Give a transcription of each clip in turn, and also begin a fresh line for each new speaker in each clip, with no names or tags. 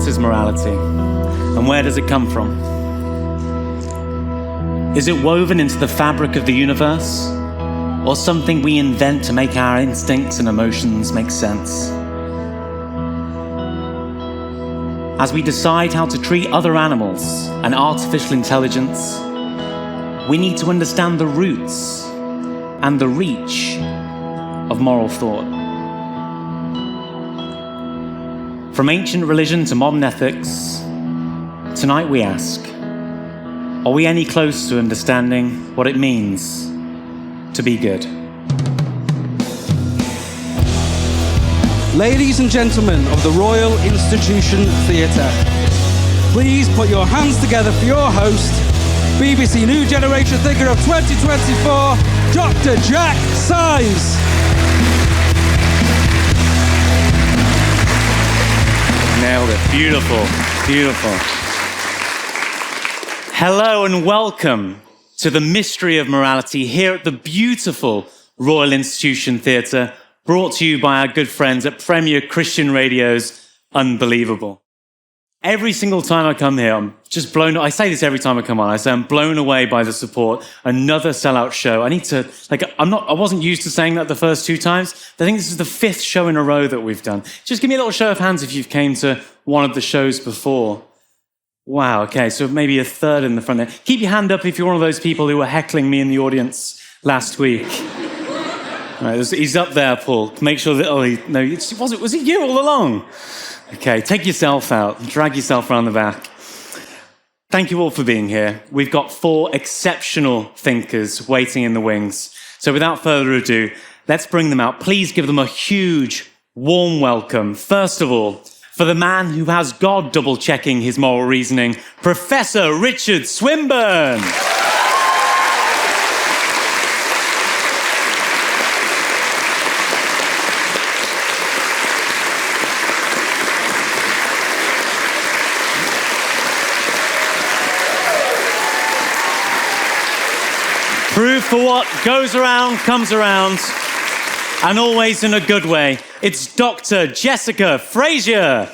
What is morality? And where does it come from? Is it woven into the fabric of the universe? Or something we invent to make our instincts and emotions make sense? As we decide how to treat other animals and artificial intelligence, we need to understand the roots and the reach of moral thought. From ancient religion to modern ethics, tonight we ask, are we any close to understanding what it means to be good?
Ladies and gentlemen of the Royal Institution Theatre, please put your hands together for your host, BBC New Generation Thinker of 2024, Dr. Jack Symes.
Nailed it. Beautiful, beautiful. Hello and welcome to the Mystery of Morality here at the beautiful Royal Institution Theatre, brought to you by our good friends at Premier Christian Radio's Unbelievable. Every single time I come here, I'm just blown. I say this every time I come on. I say I'm blown away by the support. Another sellout show. I need to, I wasn't used to saying that the first two times. I think this is the 5th show in a row that we've done. Just give me a little show of hands if you've came to one of the shows before. Wow, okay, so maybe a third in the front there. Keep your hand up if you're one of those people who were heckling me in the audience last week. All right, he's up there, Paul. Make sure that, was it you all along? Okay, take yourself out, drag yourself around the back. Thank you all for being here. We've got 4 exceptional thinkers waiting in the wings. So without further ado, let's bring them out. Please give them a huge, warm welcome. First of all, for the man who has God double-checking his moral reasoning, Professor Richard Swinburne. Proof for what goes around comes around, and always in a good way. It's Dr. Jessica Frazier.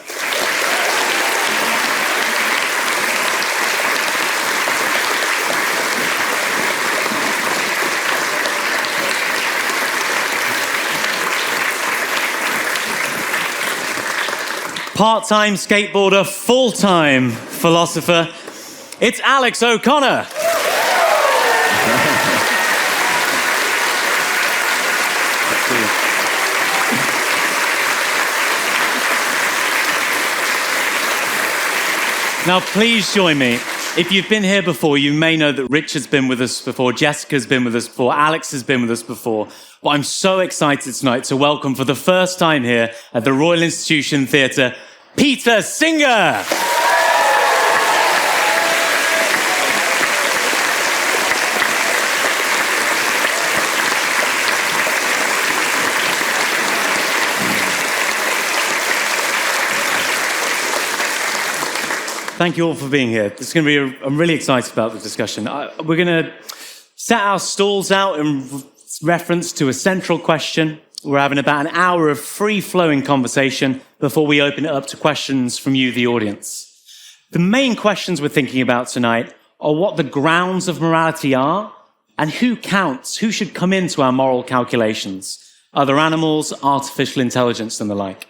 Part-time skateboarder, full-time philosopher. It's Alex O'Connor. Now, please join me. If you've been here before, you may know that Richard's been with us before, Jessica's been with us before, Alex has been with us before. But I'm so excited tonight to welcome for the first time here at the Royal Institution Theatre, Peter Singer. Thank you all for being here. It's going to be I'm really excited about the discussion. We're going to set our stalls out in reference to a central question. We're having about an hour of free-flowing conversation before we open it up to questions from you, the audience. The main questions we're thinking about tonight are what the grounds of morality are and who counts, who should come into our moral calculations. Other animals, artificial intelligence, and the like.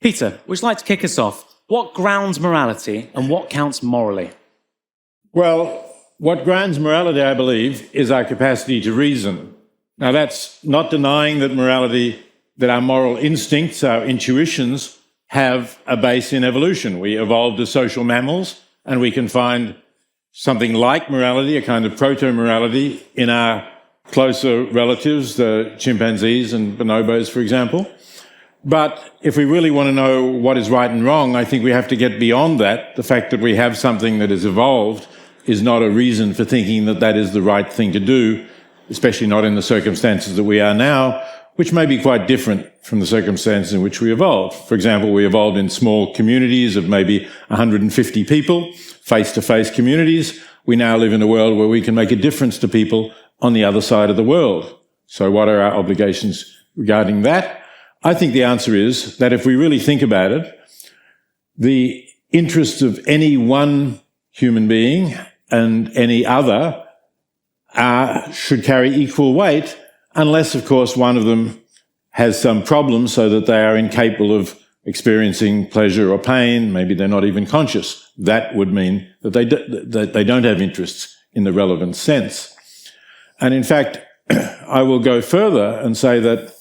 Peter, would you like to kick us off? What grounds morality and what counts morally?
Well, what grounds morality, I believe, is our capacity to reason. Now, that's not denying that morality, that our moral instincts, our intuitions, have a base in evolution. We evolved as social mammals, and we can find something like morality, a kind of proto-morality, in our closer relatives, the chimpanzees and bonobos, for example. But if we really want to know what is right and wrong, I think we have to get beyond that. The fact that we have something that has evolved is not a reason for thinking that that is the right thing to do, especially not in the circumstances that we are now, which may be quite different from the circumstances in which we evolved. For example, we evolved in small communities of maybe 150 people, face-to-face communities. We now live in a world where we can make a difference to people on the other side of the world. So what are our obligations regarding that? I think the answer is that if we really think about it, the interests of any one human being and any other should carry equal weight, unless, of course, one of them has some problem so that they are incapable of experiencing pleasure or pain. Maybe they're not even conscious. That would mean that they don't have interests in the relevant sense. And in fact, I will go further and say that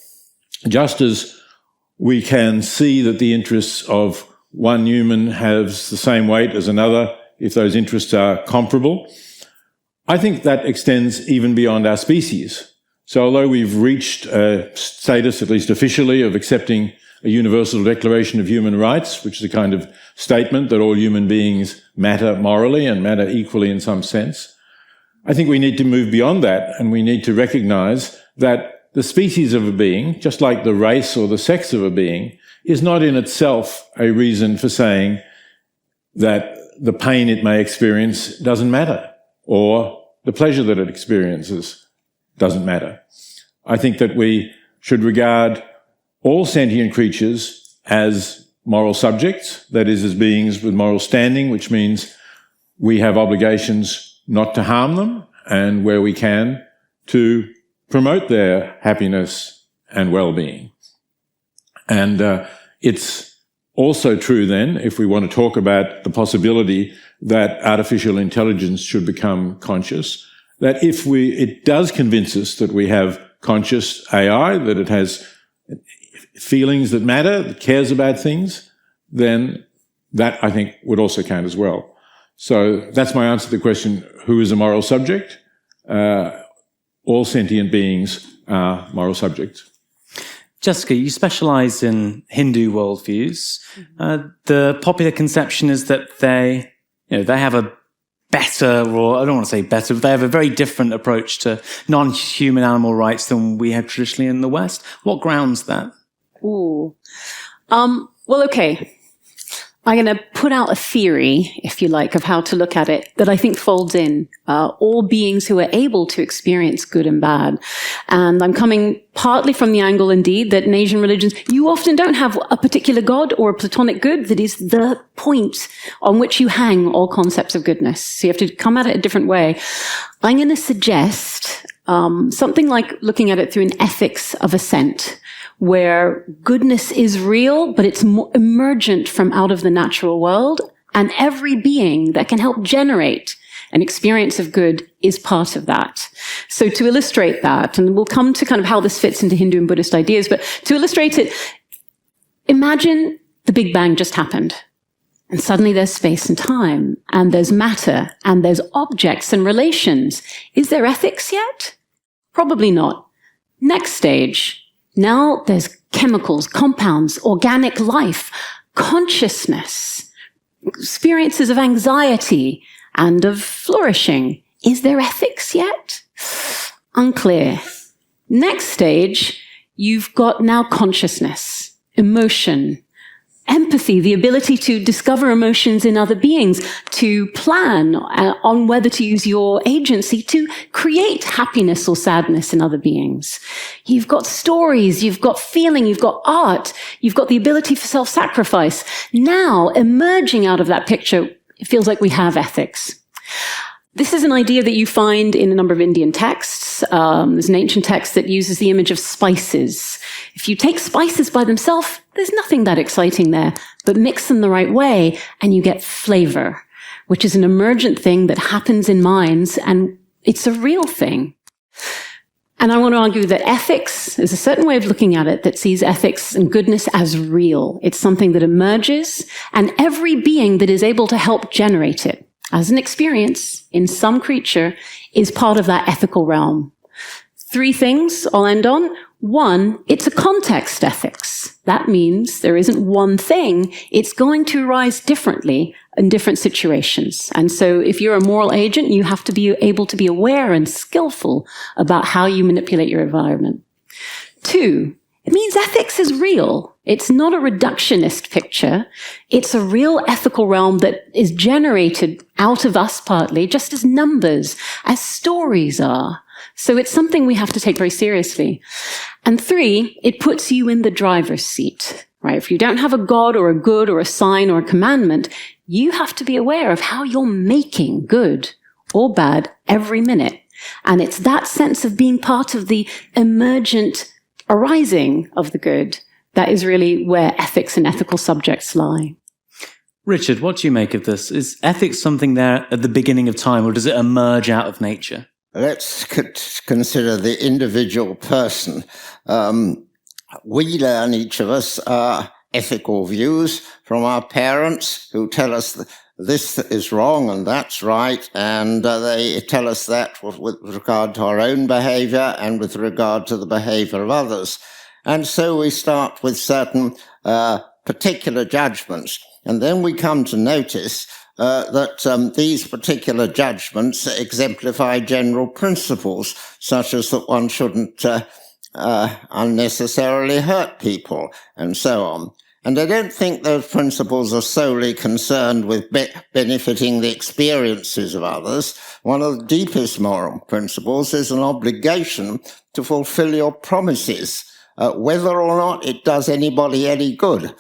just as we can see that the interests of one human has the same weight as another if those interests are comparable, I think that extends even beyond our species. So although we've reached a status, at least officially, of accepting a universal declaration of human rights, which is a kind of statement that all human beings matter morally and matter equally in some sense, I think we need to move beyond that, and we need to recognize that the species of a being, just like the race or the sex of a being, is not in itself a reason for saying that the pain it may experience doesn't matter, or the pleasure that it experiences doesn't matter. I think that we should regard all sentient creatures as moral subjects, that is, as beings with moral standing, which means we have obligations not to harm them, and where we can, to promote their happiness and well-being. And it's also true then, if we want to talk about the possibility that artificial intelligence should become conscious, that if it does convince us that we have conscious AI, that it has feelings that matter, that cares about things, then that, I think, would also count as well. So that's my answer to the question, who is a moral subject? All sentient beings are moral subjects.
Jessica, you specialize in Hindu worldviews. The popular conception is that they have a better, or I don't want to say better, but they have a very different approach to non-human animal rights than we have traditionally in the West. What grounds that?
Ooh. Well, okay. I'm going to put out a theory, if you like, of how to look at it that I think folds in all beings who are able to experience good and bad. And I'm coming partly from the angle, indeed, that in Asian religions, you often don't have a particular god or a platonic good that is the point on which you hang all concepts of goodness. So you have to come at it a different way. I'm going to suggest something like looking at it through an ethics of assent, where goodness is real, but it's emergent from out of the natural world, and every being that can help generate an experience of good is part of that. So to illustrate that, and we'll come to kind of how this fits into Hindu and Buddhist ideas, but to illustrate it, imagine the Big Bang just happened, and suddenly there's space and time, and there's matter, and there's objects and relations. Is there ethics yet? Probably not. Next stage. Now there's chemicals, compounds, organic life, consciousness, experiences of anxiety and of flourishing. Is there ethics yet? Unclear. Next stage, you've got now consciousness, emotion, empathy, the ability to discover emotions in other beings, to plan on whether to use your agency to create happiness or sadness in other beings. You've got stories, you've got feeling, you've got art, you've got the ability for self-sacrifice. Now, emerging out of that picture, it feels like we have ethics. This is an idea that you find in a number of Indian texts. There's an ancient text that uses the image of spices. If you take spices by themselves, there's nothing that exciting there, but mix them the right way and you get flavor, which is an emergent thing that happens in minds, and it's a real thing. And I want to argue that ethics is a certain way of looking at it that sees ethics and goodness as real. It's something that emerges, and every being that is able to help generate it as an experience in some creature is part of that ethical realm. 3 things I'll end on. 1, it's a context ethics. That means there isn't one thing. It's going to arise differently in different situations. And so if you're a moral agent, you have to be able to be aware and skillful about how you manipulate your environment. 2, it means ethics is real. It's not a reductionist picture. It's a real ethical realm that is generated out of us partly, just as numbers, as stories are. So it's something we have to take very seriously. And 3, it puts you in the driver's seat, right? If you don't have a God or a good or a sign or a commandment, you have to be aware of how you're making good or bad every minute. And it's that sense of being part of the emergent arising of the good that is really where ethics and ethical subjects lie.
Richard, what do you make of this? Is ethics something there at the beginning of time, or does it emerge out of nature?
Let's consider the individual person. We learn, each of us, ethical views from our parents who tell us this is wrong and that's right, and they tell us that with regard to our own behavior and with regard to the behavior of others. And so we start with certain particular judgments, and then we come to notice that these particular judgments exemplify general principles, such as that one shouldn't unnecessarily hurt people, and so on. And I don't think those principles are solely concerned with benefiting the experiences of others. One of the deepest moral principles is an obligation to fulfill your promises, whether or not it does anybody any good.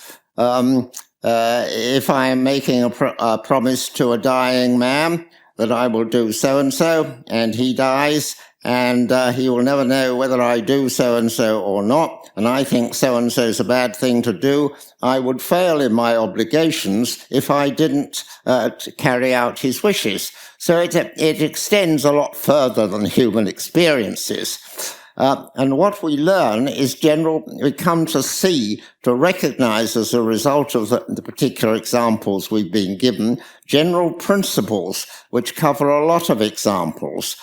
If I am making a promise to a dying man that I will do so-and-so, and he dies, and he will never know whether I do so-and-so or not, and I think so-and-so is a bad thing to do, I would fail in my obligations if I didn't carry out his wishes. So it extends a lot further than human experiences. And what we learn is we come to see, to recognize as a result of the particular examples we've been given, general principles which cover a lot of examples,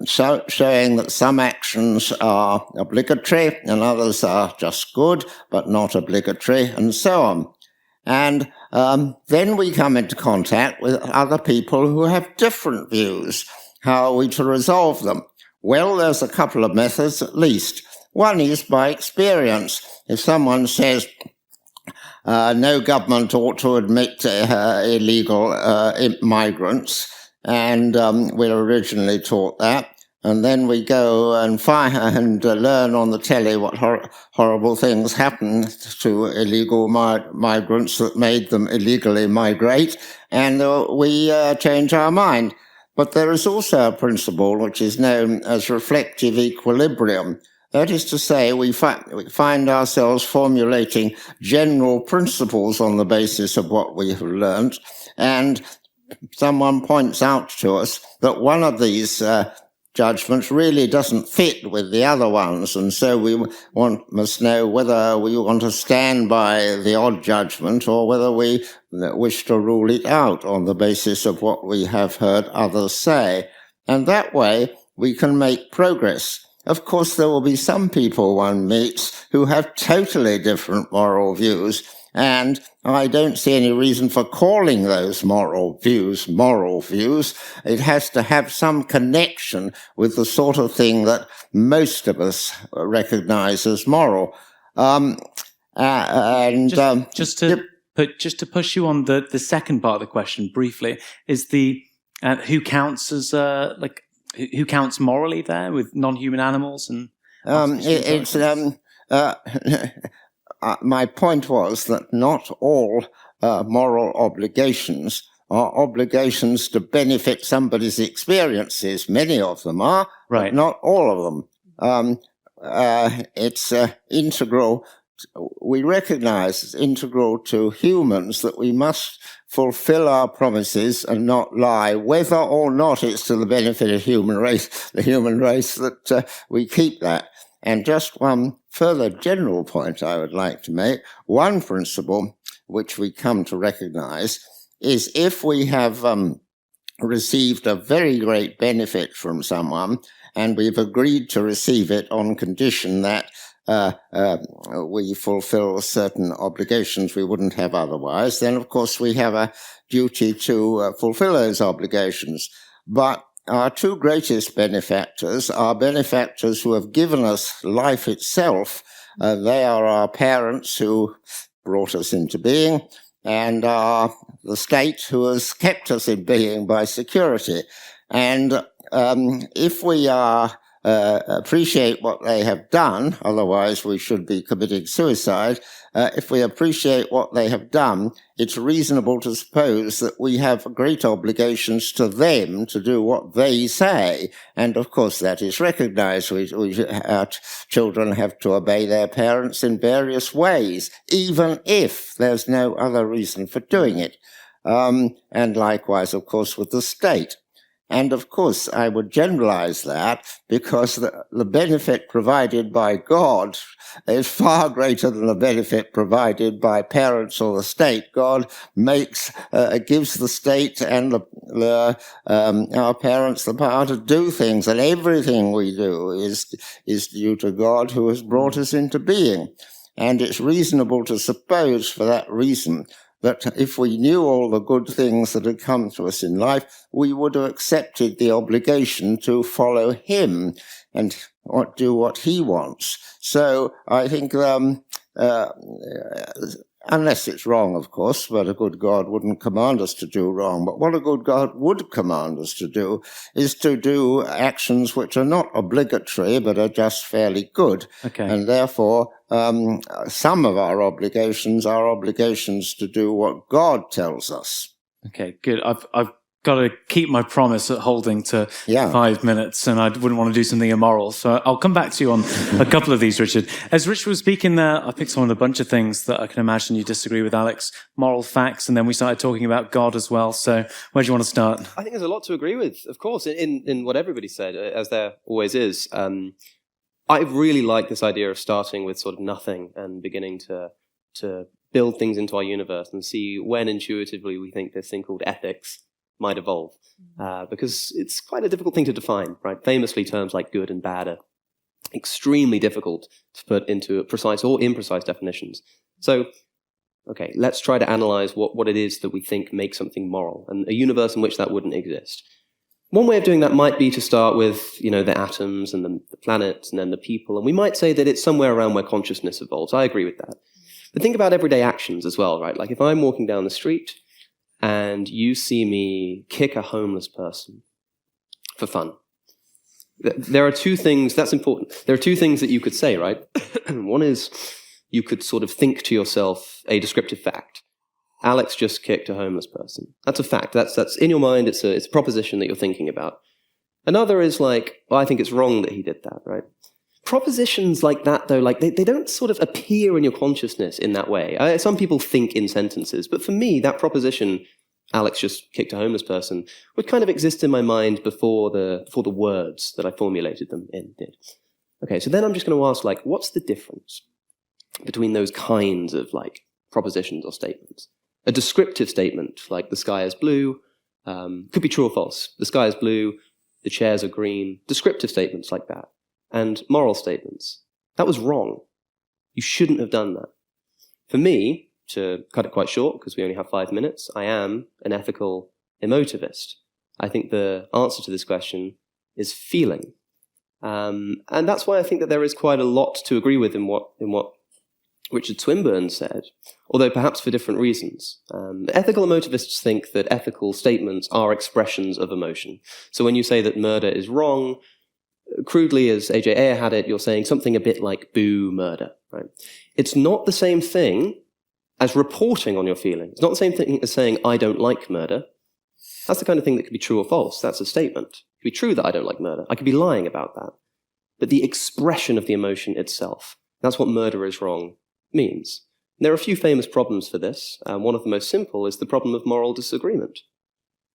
showing that some actions are obligatory and others are just good, but not obligatory, and so on. And then we come into contact with other people who have different views. How are we to resolve them? Well, there's a couple of methods at least. One is by experience. If someone says no government ought to admit illegal migrants, and we're originally taught that, and then we go and learn on the telly what horrible things happened to illegal migrants that made them illegally migrate, and we change our mind. But there is also a principle which is known as reflective equilibrium. That is to say, we find ourselves formulating general principles on the basis of what we have learned, and someone points out to us that one of these judgments really doesn't fit with the other ones, and so we must know whether we want to stand by the odd judgment or whether we wish to rule it out on the basis of what we have heard others say. And that way we can make progress. Of course, there will be some people one meets who have totally different moral views, and I don't see any reason for calling those moral views. It has to have some connection with the sort of thing that most of us recognize as moral.
Just to push you on the second part of the question briefly, is the who counts as who counts morally there with non-human animals and my point was that not all moral obligations are obligations to benefit somebody's experiences. Many of them are, right,
but not all of them. It's integral. We recognize it's integral to humans that we must fulfill our promises and not lie, whether or not it's to the benefit of the human race that we keep that. And just one further general point I would like to make. One principle which we come to recognize is if we have received a very great benefit from someone and we've agreed to receive it on condition that we fulfill certain obligations we wouldn't have otherwise, then of course we have a duty to fulfill those obligations. But our two greatest benefactors are benefactors who have given us life itself. They are our parents who brought us into being, and the state who has kept us in being by security. And if we are appreciate what they have done, otherwise we should be committing suicide. If we appreciate what they have done, it's reasonable to suppose that we have great obligations to them to do what they say. And of course that is recognized. Our children have to obey their parents in various ways, even if there's no other reason for doing it. And likewise, of course, with the state. And of course, I would generalize that because the benefit provided by God is far greater than the benefit provided by parents or the state. God gives the state and our parents the power to do things, and everything we do is due to God who has brought us into being. And it's reasonable to suppose, for that reason, that if we knew all the good things that had come to us in life, we would have accepted the obligation to follow him and do what he wants. So I think, unless it's wrong, of course, but a good God wouldn't command us to do wrong. But what a good God would command us to do is to do actions which are not obligatory, but are just fairly good.
Okay.
And therefore, some of our obligations are obligations to do what God tells us.
Okay, good. I've got to keep my promise at holding to 5 minutes, and I wouldn't want to do something immoral. So I'll come back to you on a couple of these, Richard. As Richard was speaking there, I picked on a bunch of things that I can imagine you disagree with, Alex. Moral facts, and then we started talking about God as well. So where do you want to start?
I think there's a lot to agree with, of course, in what everybody said, as there always is. I really like this idea of starting with sort of nothing and beginning to build things into our universe and see when intuitively we think this thing called ethics might evolve. Because it's quite a difficult thing to define, right? Famously, terms like good and bad are extremely difficult to put into precise or imprecise definitions. So, okay, let's try to analyze what it is that we think makes something moral, and a universe in which that wouldn't exist. One way of doing that might be to start with, the atoms and the planets and then the people. And we might say that it's somewhere around where consciousness evolves. I agree with that. But think about everyday actions as well, right? Like if I'm walking down the street and you see me kick a homeless person for fun, there are two things, that's important. There are two things that you could say, right? One is you could sort of think to yourself a descriptive fact. Alex just kicked a homeless person. That's a fact. That's in your mind. It's a proposition that you're thinking about. Another is like, well, I think it's wrong that he did that, right? Propositions like that, though, like they don't sort of appear in your consciousness in that way. Some people think in sentences, but for me, that proposition, Alex just kicked a homeless person, would kind of exist in my mind before the words that I formulated them in did. Okay, so then I'm just going to ask, like, what's the difference between those kinds of like propositions or statements? A descriptive statement, like the sky is blue, could be true or false. The sky is blue, the chairs are green. Descriptive statements like that. And moral statements. That was wrong. You shouldn't have done that. For me, to cut it quite short, because we only have 5 minutes, I am an ethical emotivist. I think the answer to this question is feeling. And that's why I think that there is quite a lot to agree with in what Richard Swinburne said, although perhaps for different reasons. Ethical emotivists think that ethical statements are expressions of emotion. So when you say that murder is wrong, crudely as A.J. Ayer had it, you're saying something a bit like boo murder, right? It's not the same thing as reporting on your feelings. It's not the same thing as saying I don't like murder. That's the kind of thing that could be true or false. That's a statement. It could be true that I don't like murder. I could be lying about that. But the expression of the emotion itself, that's what murder is wrong means. There are a few famous problems for this. One of the most simple is the problem of moral disagreement.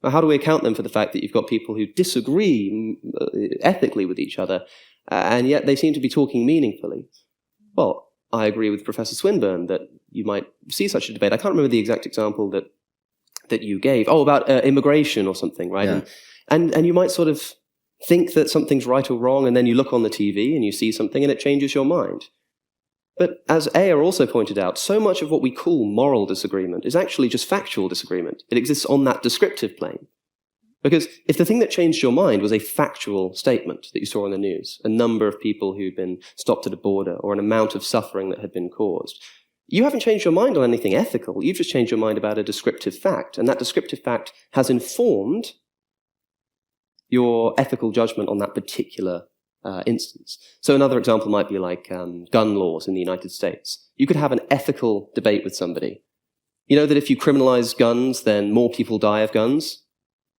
Now, how do we account then for the fact that you've got people who disagree ethically with each other, and yet they seem to be talking meaningfully? Well, I agree with Professor Swinburne that you might see such a debate. I can't remember the exact example that you gave. Oh, about immigration or something, right? Yeah. And you might sort of think that something's right or wrong, and then you look on the TV and you see something and it changes your mind. But as Ayer also pointed out, so much of what we call moral disagreement is actually just factual disagreement. It exists on that descriptive plane. Because if the thing that changed your mind was a factual statement that you saw on the news, a number of people who'd been stopped at a border or an amount of suffering that had been caused, you haven't changed your mind on anything ethical. You've just changed your mind about a descriptive fact. And that descriptive fact has informed your ethical judgment on that particular instance. So another example might be like gun laws in the United States. You could have an ethical debate with somebody. You know that if you criminalize guns, then more people die of guns?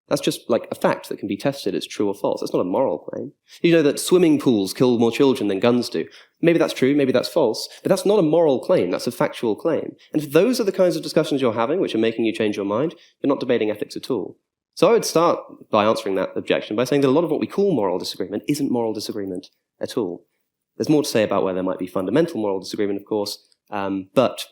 That's just like a fact that can be tested as true or false. That's not a moral claim. You know that swimming pools kill more children than guns do. Maybe that's true, maybe that's false, but that's not a moral claim, that's a factual claim. And if those are the kinds of discussions you're having, which are making you change your mind, you're not debating ethics at all. So I would start by answering that objection by saying that a lot of what we call moral disagreement isn't moral disagreement at all. There's more to say about where there might be fundamental moral disagreement, of course, but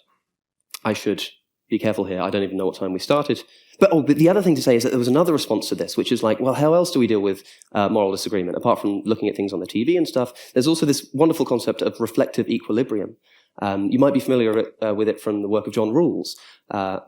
I should be careful here. I don't even know what time we started. But the other thing to say is that there was another response to this, which is like, well, how else do we deal with moral disagreement? Apart from looking at things on the TV and stuff, there's also this wonderful concept of reflective equilibrium. You might be familiar with it from the work of John Rawls,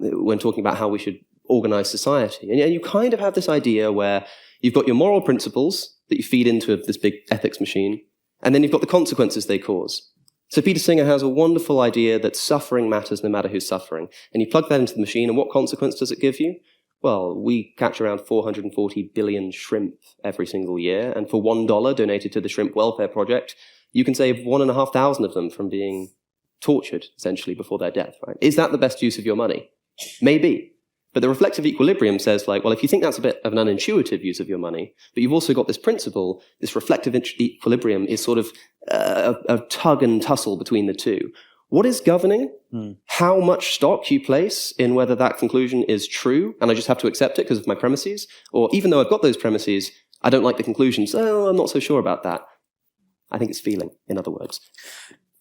when talking about how we should organize society. And you kind of have this idea where you've got your moral principles that you feed into this big ethics machine, and then you've got the consequences they cause. So Peter Singer has a wonderful idea that suffering matters no matter who's suffering. And you plug that into the machine, and what consequence does it give you? Well, we catch around 440 billion shrimp every single year, and for $1 donated to the Shrimp Welfare Project, you can save 1,500 of them from being tortured, essentially, before their death, right? Is that the best use of your money? Maybe. But the reflective equilibrium says, like, well, if you think that's a bit of an unintuitive use of your money, but you've also got this principle, this reflective equilibrium is sort of a tug and tussle between the two. What is governing? How much stock you place in whether that conclusion is true, and I just have to accept it because of my premises, or even though I've got those premises, I don't like the conclusion, so I'm not so sure about that. I think it's feeling, in other words.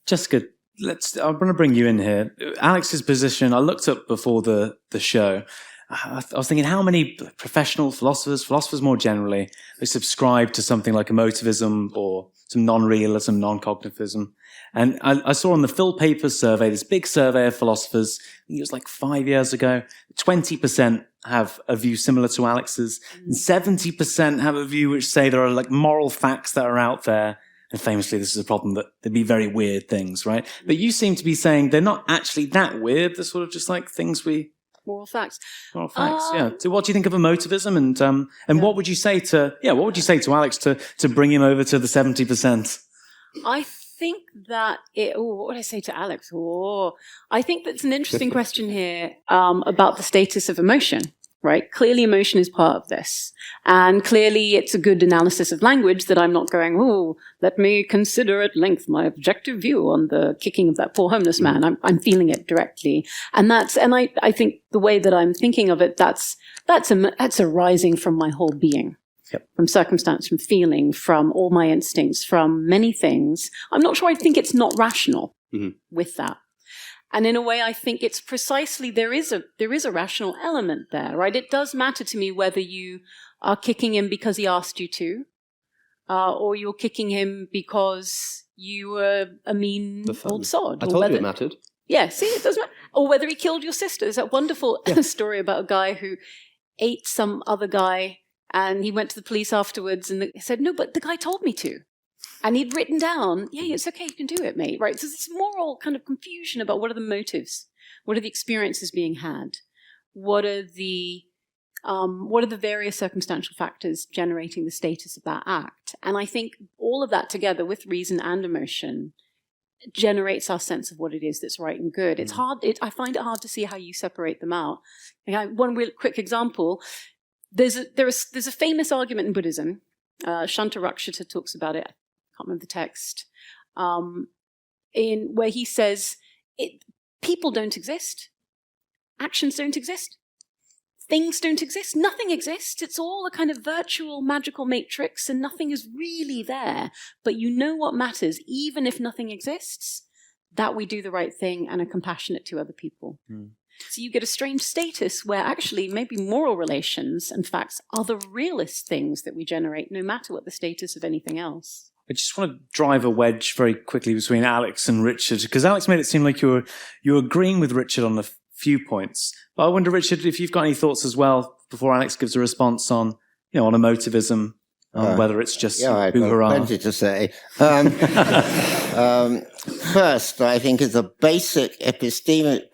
Jessica, I'm going to bring you in here. Alex's position, I looked up before the show. I was thinking how many professional philosophers more generally, they subscribe to something like emotivism or some non-realism, non-cognitivism. And I saw on the Phil Papers survey, this big survey of philosophers, I think it was like 5 years ago, 20% have a view similar to Alex's, and 70% have a view which say there are like moral facts that are out there. And famously, this is a problem that there'd be very weird things, right? But you seem to be saying they're not actually that weird. They're sort of just like things
Moral facts.
Moral facts, yeah. So what do you think of emotivism? And what would you say to Alex to bring him over to the 70%?
I think that what would I say to Alex? I think that's an interesting question here about the status of emotion. Right? Clearly emotion is part of this. And clearly it's a good analysis of language that I'm not going, let me consider at length my objective view on the kicking of that poor homeless man. I'm feeling it directly. And I think the way that I'm thinking of it, that's arising from my whole being. Yep. From circumstance, from feeling, from all my instincts, from many things. I'm not sure I think it's not rational with that. And in a way, I think it's precisely, there is a rational element there, right? It does matter to me whether you are kicking him because he asked you to, or you're kicking him because you were a mean old sod.
I told you it mattered.
Yeah, see, it does matter. Or whether he killed your sister. There's that wonderful story about a guy who ate some other guy, and he went to the police afterwards, and they said, no, but the guy told me to. And he'd written down, yeah, it's okay, you can do it, mate, right? So this moral kind of confusion about what are the motives, what are the experiences being had, what are the various circumstantial factors generating the status of that act. And I think all of that together with reason and emotion generates our sense of what it is that's right and good. It's hard. I find it hard to see how you separate them out. One real quick example, there's a famous argument in Buddhism. Shanta Rakshita talks about it. I can't remember the text, in where he says, people don't exist, actions don't exist, things don't exist, nothing exists. It's all a kind of virtual magical matrix and nothing is really there. But you know what matters, even if nothing exists, that we do the right thing and are compassionate to other people. So you get a strange status where actually maybe moral relations and facts are the realest things that we generate, no matter what the status of anything else.
I just want to drive a wedge very quickly between Alex and Richard, because Alex made it seem like you're agreeing with Richard on a few points. But I wonder, Richard, if you've got any thoughts as well before Alex gives a response on emotivism, on whether it's just
I've got plenty to say. First, I think it's a basic epistemic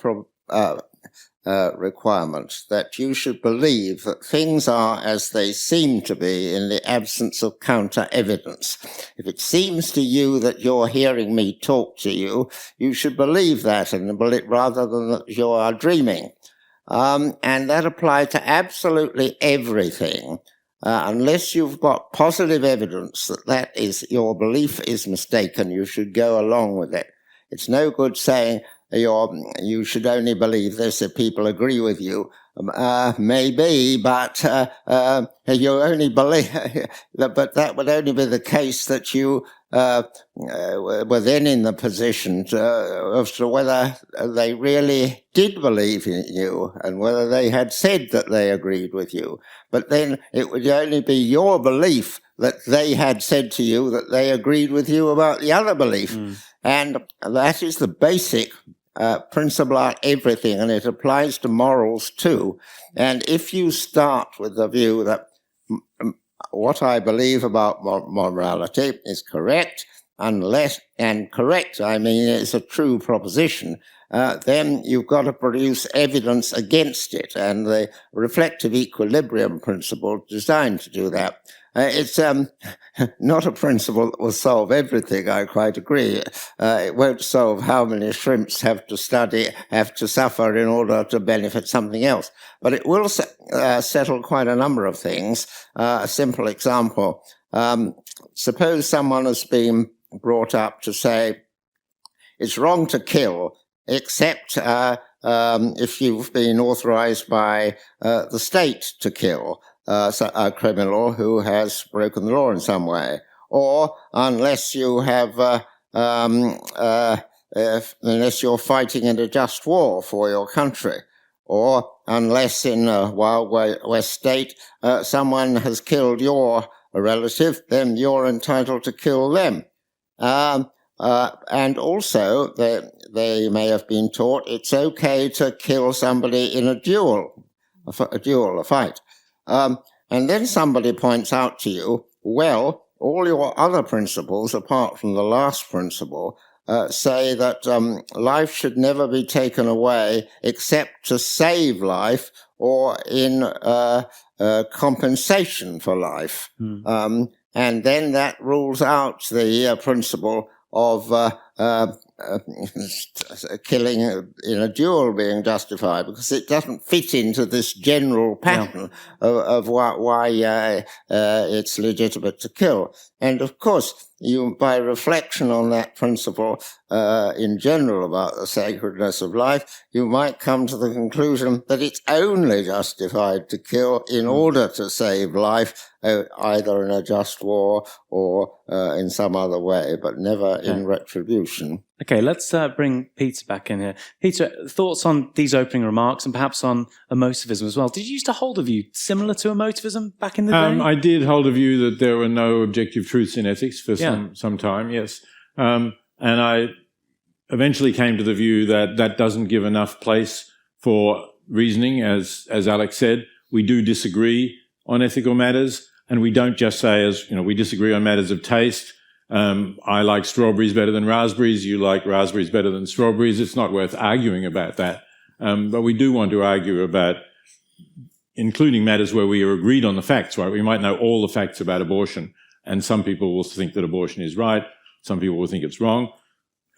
requirement, that you should believe that things are as they seem to be in the absence of counter-evidence. If it seems to you that you're hearing me talk to you, you should believe that rather than that you are dreaming. And that applies to absolutely everything. Unless you've got positive evidence that your belief is mistaken, you should go along with it. It's no good saying you should only believe this if people agree with you. Maybe, but you only believe. But that would only be the case that you were then in the position as to whether they really did believe in you and whether they had said that they agreed with you. But then it would only be your belief that they had said to you that they agreed with you about the other belief. And that is the basic principle on everything, and it applies to morals too. And if you start with the view that what I believe about morality is correct, correct, I mean, it's a true proposition, then you've got to produce evidence against it, and the reflective equilibrium principle designed to do that. It's not a principle that will solve everything, I quite agree. It won't solve how many shrimps have to suffer in order to benefit something else. But it will settle quite a number of things. A simple example, suppose someone has been brought up to say, it's wrong to kill, except if you've been authorized by the state to kill a criminal who has broken the law in some way, or unless you have, unless you're fighting in a just war for your country, or unless in a Wild West state someone has killed your relative, then you're entitled to kill them. And also, they may have been taught it's okay to kill somebody in a fight. And then somebody points out to you, well, all your other principles, apart from the last principle, say that life should never be taken away except to save life or in compensation for life. And then that rules out the principle of killing in a duel being justified, because it doesn't fit into this general pattern of why it's legitimate to kill. And of course, by reflection on that principle in general about the sacredness of life, you might come to the conclusion that it's only justified to kill in order to save life, either in a just war or in some other way, but never in retribution.
Okay, let's bring Peter back in here. Peter, thoughts on these opening remarks and perhaps on emotivism as well. Did you used to hold a view similar to emotivism back in the day?
I did hold a view that there were no objective truths in ethics for some time, yes. And I eventually came to the view that that doesn't give enough place for reasoning. As Alex said, we do disagree on ethical matters, and we don't just say, we disagree on matters of taste. I like strawberries better than raspberries. You like raspberries better than strawberries. It's not worth arguing about that. But we do want to argue about including matters where we are agreed on the facts, right? We might know all the facts about abortion, and some people will think that abortion is right. Some people will think it's wrong.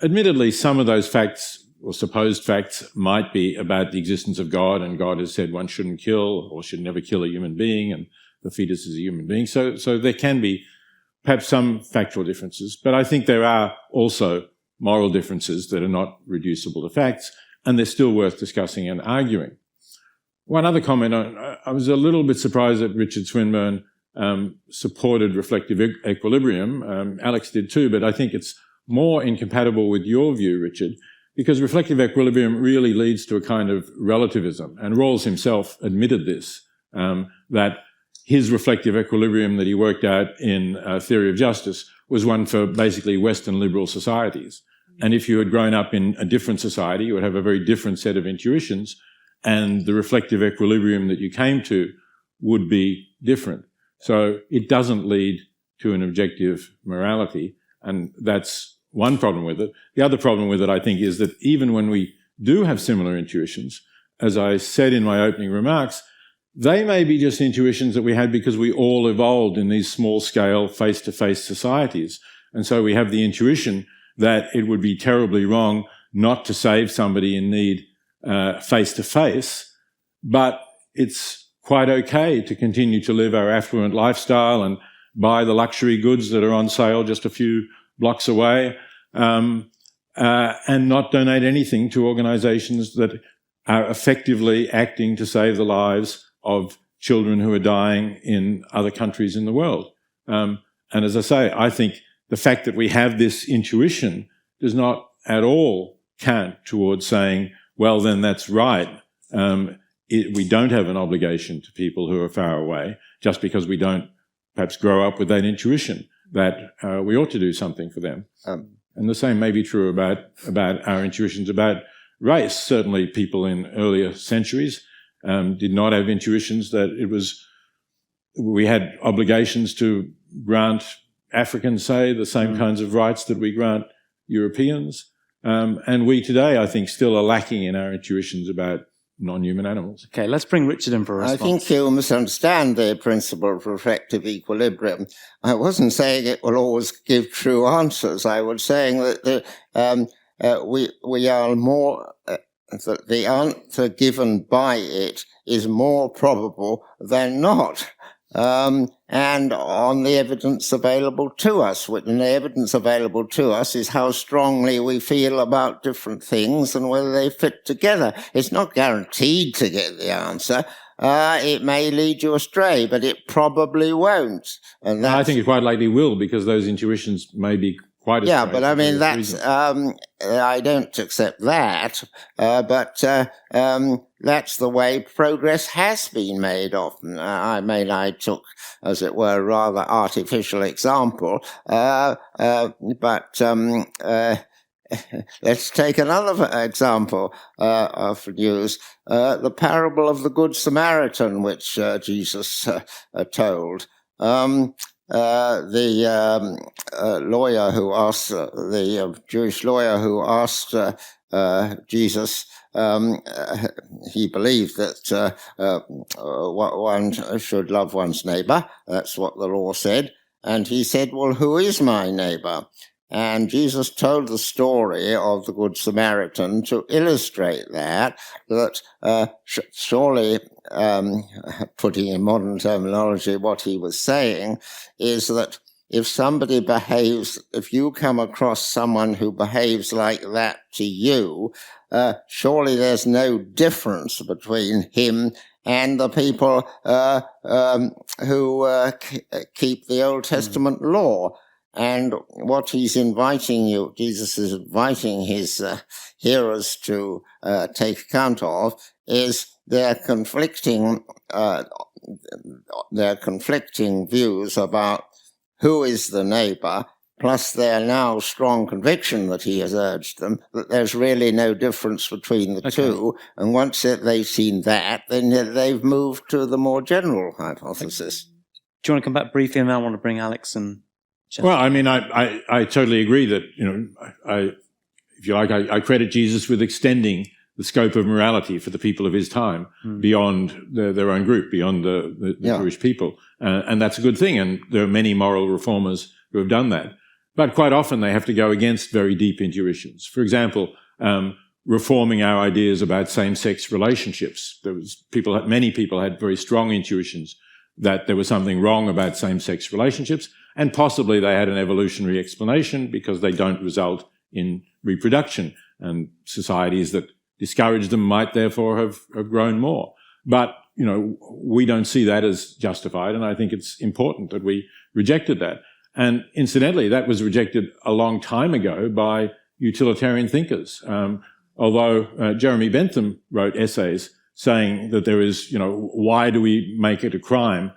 Admittedly, some of those facts or supposed facts might be about the existence of God, and God has said one shouldn't kill or should never kill a human being, and the fetus is a human being. So there can be perhaps some factual differences, but I think there are also moral differences that are not reducible to facts, and they're still worth discussing and arguing. One other comment, I was a little bit surprised that Richard Swinburne supported reflective equilibrium. Alex did too, but I think it's more incompatible with your view, Richard, because reflective equilibrium really leads to a kind of relativism, and Rawls himself admitted this, that his reflective equilibrium that he worked out in Theory of Justice was one for basically Western liberal societies. And if you had grown up in a different society, you would have a very different set of intuitions, and the reflective equilibrium that you came to would be different. So it doesn't lead to an objective morality, and that's one problem with it. The other problem with it, I think, is that even when we do have similar intuitions, as I said in my opening remarks, they may be just intuitions that we had because we all evolved in these small-scale, face-to-face societies. And so we have the intuition that it would be terribly wrong not to save somebody in need face-to-face, but it's quite okay to continue to live our affluent lifestyle and buy the luxury goods that are on sale just a few blocks away, and not donate anything to organizations that are effectively acting to save the lives of children who are dying in other countries in the world. And as I say, I think the fact that we have this intuition does not at all count towards saying, well, then that's right. We don't have an obligation to people who are far away just because we don't perhaps grow up with that intuition that we ought to do something for them. And the same may be true about our intuitions about race. Certainly people in earlier centuries did not have intuitions that we had obligations to grant Africans, say, the same kinds of rights that we grant Europeans. And we today, I think, still are lacking in our intuitions about non-human animals.
Okay, let's bring Richard in for a response.
I think you misunderstand the principle of reflective equilibrium. I wasn't saying it will always give true answers. I was saying that we are more that the answer given by it is more probable than not. And on the evidence available to us. And the evidence available to us is how strongly we feel about different things and whether they fit together. It's not guaranteed to get the answer. It may lead you astray, but it probably won't. And
I think it quite likely will, because those intuitions may be quite astray.
Yeah, but I mean, that's, I don't accept that, but that's the way progress has been made often. I took, as it were, a rather artificial example, but let's take another example of news, the parable of the Good Samaritan, which Jesus told. The lawyer who asked, the Jewish lawyer who asked Jesus, he believed that one should love one's neighbor. That's what the law said. And he said, well, who is my neighbor? And Jesus told the story of the Good Samaritan to illustrate that surely, putting in modern terminology, what he was saying is that if you come across someone who behaves like that to you, surely there's no difference between him and the people who keep the Old Testament law. And what he's inviting you, Jesus is inviting his hearers to take account of, is their conflicting views about who is the neighbor, plus their now strong conviction that he has urged them that there's really no difference between the two. And once they've seen that, then they've moved to the more general hypothesis.
Do you want to come back briefly, and then I want to bring Alex and Jeff?
Well, I mean, I totally agree that, if you like, I credit Jesus with extending the scope of morality for the people of his time beyond their own group, beyond the Jewish people. And that's a good thing. And there are many moral reformers who have done that. But quite often they have to go against very deep intuitions. For example, reforming our ideas about same-sex relationships. Many people had very strong intuitions that there was something wrong about same-sex relationships, and possibly they had an evolutionary explanation because they don't result in reproduction, and societies that discourage them might therefore have grown more. But, we don't see that as justified, and I think it's important that we rejected that. And incidentally, that was rejected a long time ago by utilitarian thinkers. Although Jeremy Bentham wrote essays saying that there is, why do we make it a crime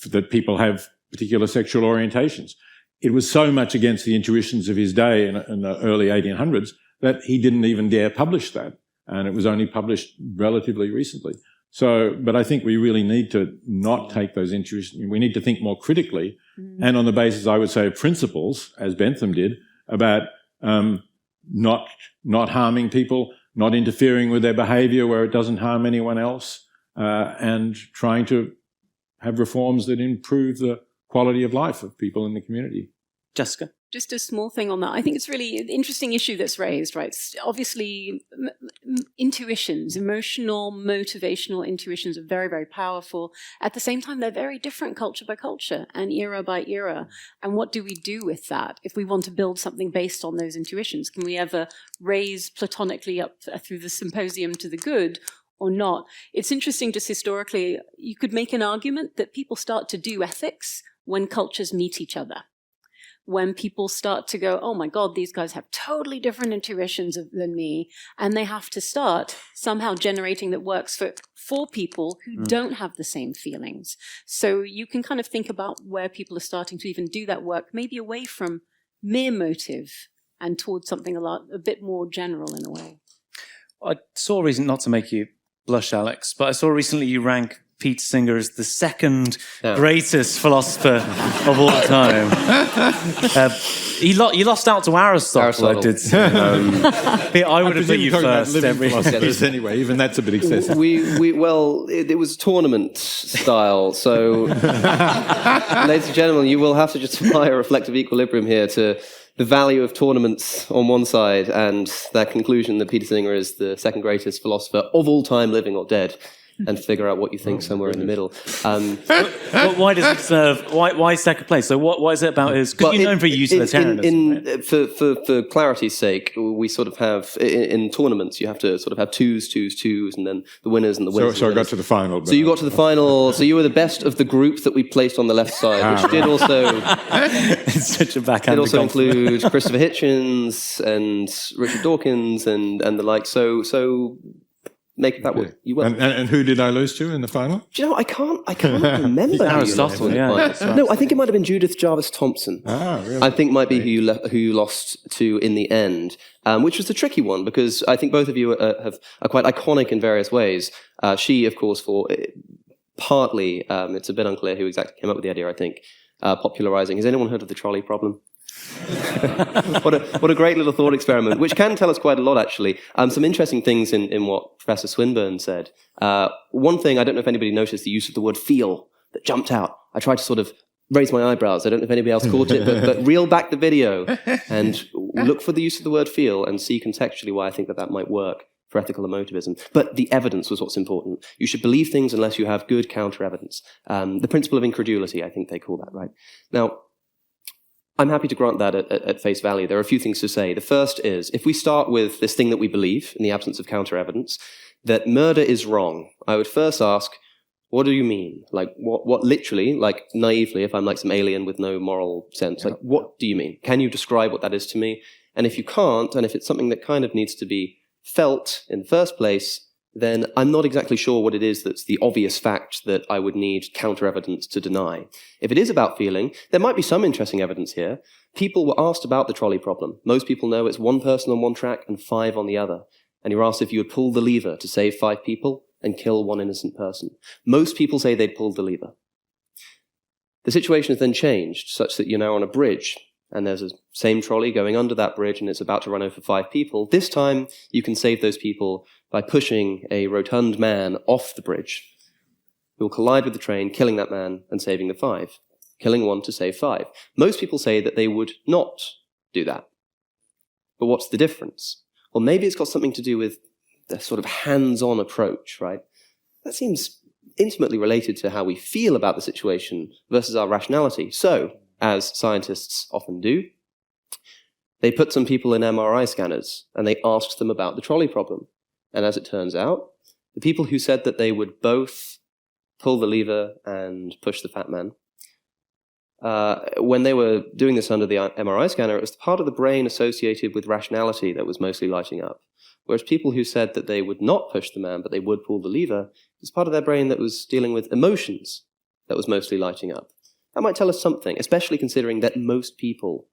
that people have particular sexual orientations? It was so much against the intuitions of his day in the early 1800s that he didn't even dare publish that. And it was only published relatively recently. But I think we really need to not take those intuitions. We need to think more critically and on the basis, I would say, of principles, as Bentham did, about not harming people, not interfering with their behavior where it doesn't harm anyone else, and trying to have reforms that improve the quality of life of people in the community.
Jessica?
Just a small thing on that. I think it's really an interesting issue that's raised, right? Obviously, intuitions, emotional, motivational intuitions are very, very powerful. At the same time, they're very different culture by culture and era by era. And what do we do with that if we want to build something based on those intuitions? Can we ever raise platonically up through the symposium to the good or not? It's interesting just historically, you could make an argument that people start to do ethics when cultures meet each other. When people start to go, oh my God, these guys have totally different intuitions than me, and they have to start somehow generating that works for people who don't have the same feelings. So you can kind of think about where people are starting to even do that work, maybe away from mere motive and towards something a bit more general in a way.
I saw a reason, not to make you blush, Alex, but I saw recently you rank Peter Singer is the second greatest philosopher of all time. You lost out to Aristotle. I did. I would have put you first.
Anyway, even that's a bit excessive.
It was tournament style. So, ladies and gentlemen, you will have to just apply a reflective equilibrium here to the value of tournaments on one side and that conclusion that Peter Singer is the second greatest philosopher of all time, living or dead, and figure out what you think somewhere in the middle.
Why does it serve? Why second place? So what is it about his? Because you're known for utilitarianism. Right?
For clarity's sake, we sort of have in tournaments you have to sort of have twos, and then the winners and the winners.
So I got to the final.
So you got to the final. So you were the best of the group that we placed on the left side, which did also.
It's such a backhand.
It also includes Christopher Hitchens and Richard Dawkins and the like. So. Make that work. You will.
And who did I lose to in the final?
Do you know, I can't remember.
Aristotle,
No, I think it might have been Judith Jarvis Thompson.
Really?
I think might be who you lost to in the end, which was the tricky one because I think both of you are quite iconic in various ways. She, of course, for partly, it's a bit unclear who exactly came up with the idea, I think, popularizing. Has anyone heard of the trolley problem? What a great little thought experiment, which can tell us quite a lot, actually. Some interesting things in what Professor Swinburne said. One thing, I don't know if anybody noticed the use of the word feel that jumped out. I tried to sort of raise my eyebrows. I don't know if anybody else caught it, but reel back the video and look for the use of the word feel and see contextually why I think that might work for ethical emotivism. But the evidence was what's important. You should believe things unless you have good counter-evidence. The principle of incredulity, I think they call that, right? Now, I'm happy to grant that at face value. There are a few things to say. The first is, if we start with this thing that we believe, in the absence of counter-evidence, that murder is wrong, I would first ask, what do you mean? Like, what literally, like naively, if I'm like some alien with no moral sense, like, what do you mean? Can you describe what that is to me? And if you can't, and if it's something that kind of needs to be felt in the first place, then I'm not exactly sure what it is that's the obvious fact that I would need counter-evidence to deny. If it is about feeling, there might be some interesting evidence here. People were asked about the trolley problem. Most people know it's one person on one track and 5 on the other. And you're asked if you would pull the lever to save 5 people and kill 1 innocent person. Most people say they'd pull the lever. The situation has then changed such that you're now on a bridge and there's a same trolley going under that bridge and it's about to run over 5 people. This time you can save those people by pushing a rotund man off the bridge who will collide with the train, killing that man and saving the 5, killing 1 to save 5. Most people say that they would not do that. But what's the difference? Well, maybe it's got something to do with the sort of hands-on approach, right? That seems intimately related to how we feel about the situation versus our rationality. So, as scientists often do, they put some people in MRI scanners and they asked them about the trolley problem. And as it turns out, the people who said that they would both pull the lever and push the fat man, when they were doing this under the MRI scanner, it was the part of the brain associated with rationality that was mostly lighting up. Whereas people who said that they would not push the man, but they would pull the lever, it was part of their brain that was dealing with emotions that was mostly lighting up. That might tell us something, especially considering that most people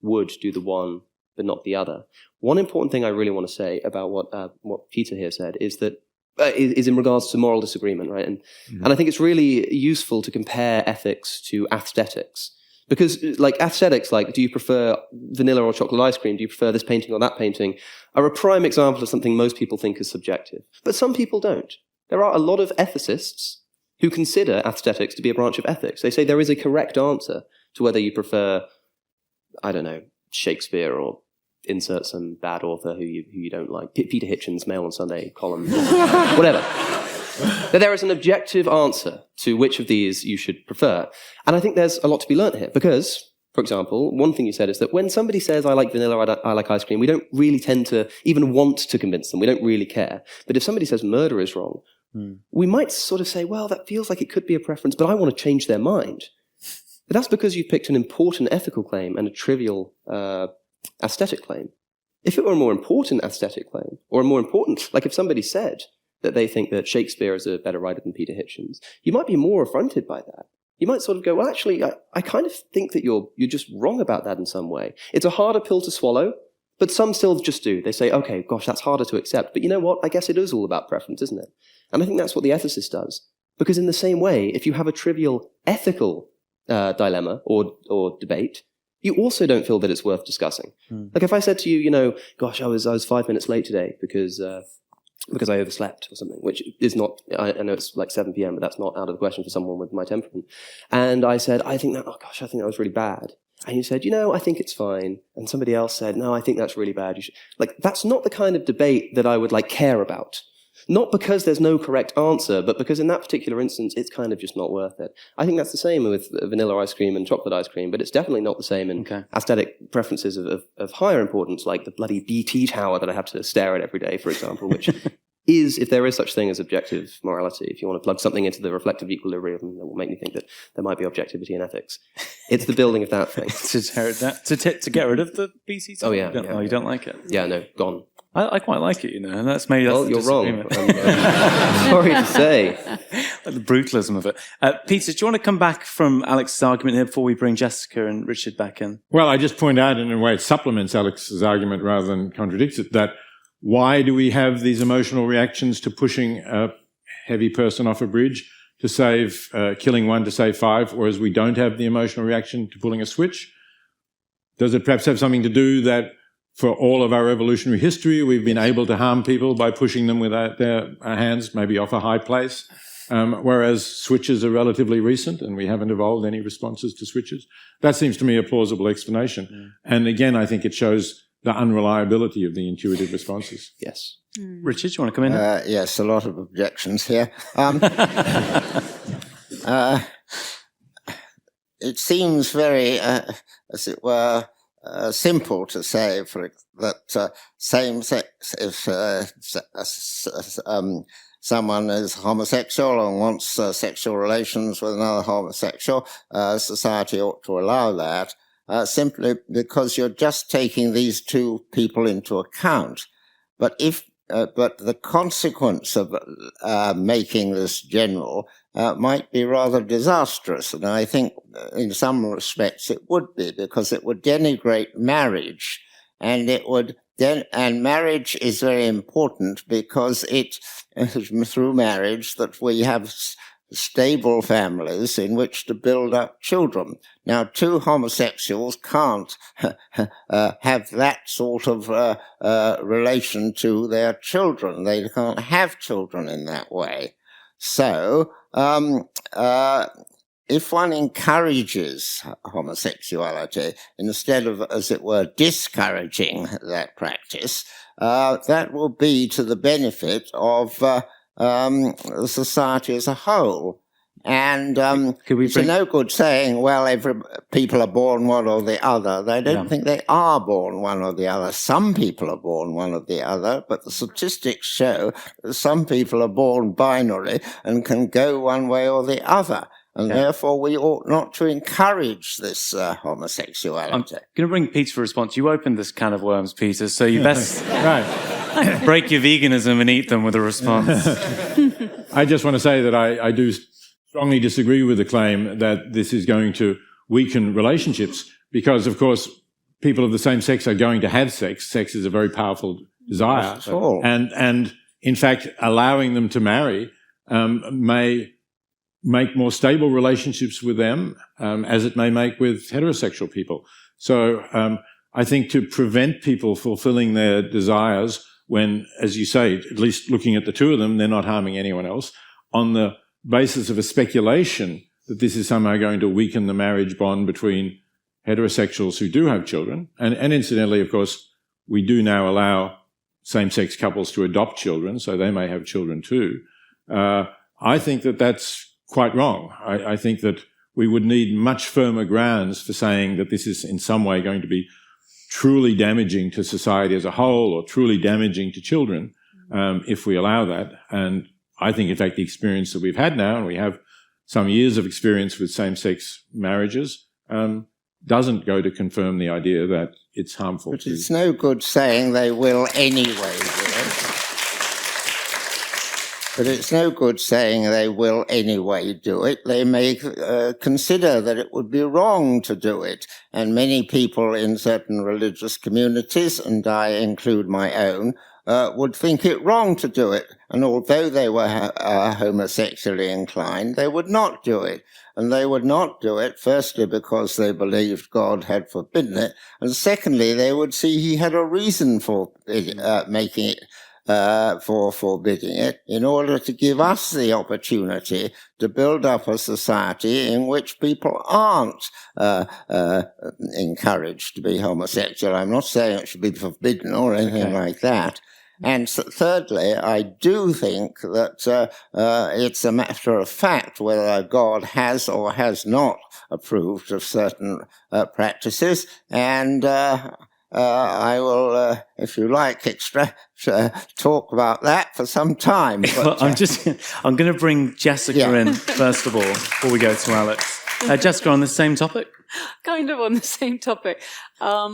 would do the one, but not the other. One important thing I really want to say about what Peter here said is that is in regards to moral disagreement, right? And I think it's really useful to compare ethics to aesthetics, Because like aesthetics, like do you prefer vanilla or chocolate ice cream? Do you prefer this painting or that painting? Are a prime example of something most people think is subjective. But some people don't. There are a lot of ethicists who consider aesthetics to be a branch of ethics. They say there is a correct answer to whether you prefer, I don't know, Shakespeare or insert some bad author who you don't like. Peter Hitchens' Mail on Sunday column, whatever. That there is an objective answer to which of these you should prefer. And I think there's a lot to be learnt here because, for example, one thing you said is that when somebody says, I like vanilla, I like ice cream, we don't really tend to even want to convince them. We don't really care. But if somebody says murder is wrong, we might sort of say, well, that feels like it could be a preference, but I want to change their mind. But that's because you've picked an important ethical claim and a trivial aesthetic claim. If it were a more important aesthetic claim, or a more important, like if somebody said that they think that Shakespeare is a better writer than Peter Hitchens, you might be more affronted by that. You might sort of go, well, actually, I kind of think that you're just wrong about that in some way. It's a harder pill to swallow, but some still just do. They say, okay, gosh, that's harder to accept. But you know what? I guess it is all about preference, isn't it? And I think that's what the ethicist does. Because in the same way, if you have a trivial ethical dilemma or debate, you also don't feel that it's worth discussing. Like if I said to you, gosh, I was 5 minutes late today because I overslept or something, which is not, I know it's like 7 p.m., but that's not out of the question for someone with my temperament. And I said, I think that was really bad. And you said, I think it's fine. And somebody else said, no, I think that's really bad. You should, that's not the kind of debate that I would care about. Not because there's no correct answer, but because in that particular instance, it's kind of just not worth it. I think that's the same with vanilla ice cream and chocolate ice cream, but it's definitely not the same in aesthetic preferences of higher importance, like the bloody BT tower that I have to stare at every day, for example, which is, if there is such thing as objective morality, if you want to plug something into the reflective equilibrium that will make me think that there might be objectivity in ethics, it's the building of that thing.
to get rid of the BT tower?
Oh, yeah.
You don't like it?
Yeah, no, gone.
I quite like it, and that's maybe that's.
Well, you're wrong. Sorry to say.
Like the brutalism of it. Peter, do you want to come back from Alex's argument here before we bring Jessica and Richard back in?
Well, I just point out in a way it supplements Alex's argument rather than contradicts it, that why do we have these emotional reactions to pushing a heavy person off a bridge to save, killing one to save five, whereas we don't have the emotional reaction to pulling a switch? Does it perhaps have something to do that for all of our evolutionary history, we've been able to harm people by pushing them with their hands, maybe off a high place, whereas switches are relatively recent and we haven't evolved any responses to switches? That seems to me a plausible explanation. And again, I think it shows the unreliability of the intuitive responses.
Yes.
Richard, do you want to come in?
Yes, a lot of objections here. It seems very, as it were, simple to say that same-sex, if someone is homosexual and wants sexual relations with another homosexual, society ought to allow that, simply because you're just taking these two people into account. But the consequence of making this general might be rather disastrous, and I think in some respects it would be, because it would denigrate marriage, and marriage is very important because it through marriage that we have stable families in which to build up children. Now, two homosexuals can't have that sort of relation to their children. They can't have children in that way. So, if one encourages homosexuality instead of, as it were, discouraging that practice, that will be to the benefit of the society as a whole. And it's no good saying, well, people are born one or the other. They don't think they are born one or the other. Some people are born one or the other, but the statistics show that some people are born binary and can go one way or the other. And therefore, we ought not to encourage this homosexuality.
I'm going to bring Peter for a response. You opened this can of worms, Peter, so you best break your veganism and eat them with a response.
I just want to say that I do strongly disagree with the claim that this is going to weaken relationships, because, of course, people of the same sex are going to have sex. Sex is a very powerful desire. And in fact, allowing them to marry may make more stable relationships with them, as it may make with heterosexual people. So I think to prevent people fulfilling their desires when, as you say, at least looking at the two of them, they're not harming anyone else, on the basis of a speculation that this is somehow going to weaken the marriage bond between heterosexuals who do have children. And incidentally, of course, we do now allow same-sex couples to adopt children, so they may have children too. I think that that's quite wrong. I think that we would need much firmer grounds for saying that this is in some way going to be truly damaging to society as a whole or truly damaging to children if we allow that. And I think, in fact, the experience that we've had now, and we have some years of experience with same-sex marriages, doesn't go to confirm the idea that it's harmful.
But it's no good saying they will anyway do it. But it's no good saying they will anyway do it. They may consider that it would be wrong to do it. And many people in certain religious communities, and I include my own, would think it wrong to do it. And although they were homosexually inclined, they would not do it. And they would not do it, firstly, because they believed God had forbidden it. And secondly, they would see he had a reason for making it. For forbidding it, in order to give us the opportunity to build up a society in which people aren't encouraged to be homosexual. I'm not saying it should be forbidden or anything like that. And thirdly, I do think that it's a matter of fact whether God has or has not approved of certain practices, and I will, if you like, talk about that for some time. But,
I'm going to bring Jessica in first of all before we go to Alex. Jessica, on the same topic.
Kind of on the same topic. I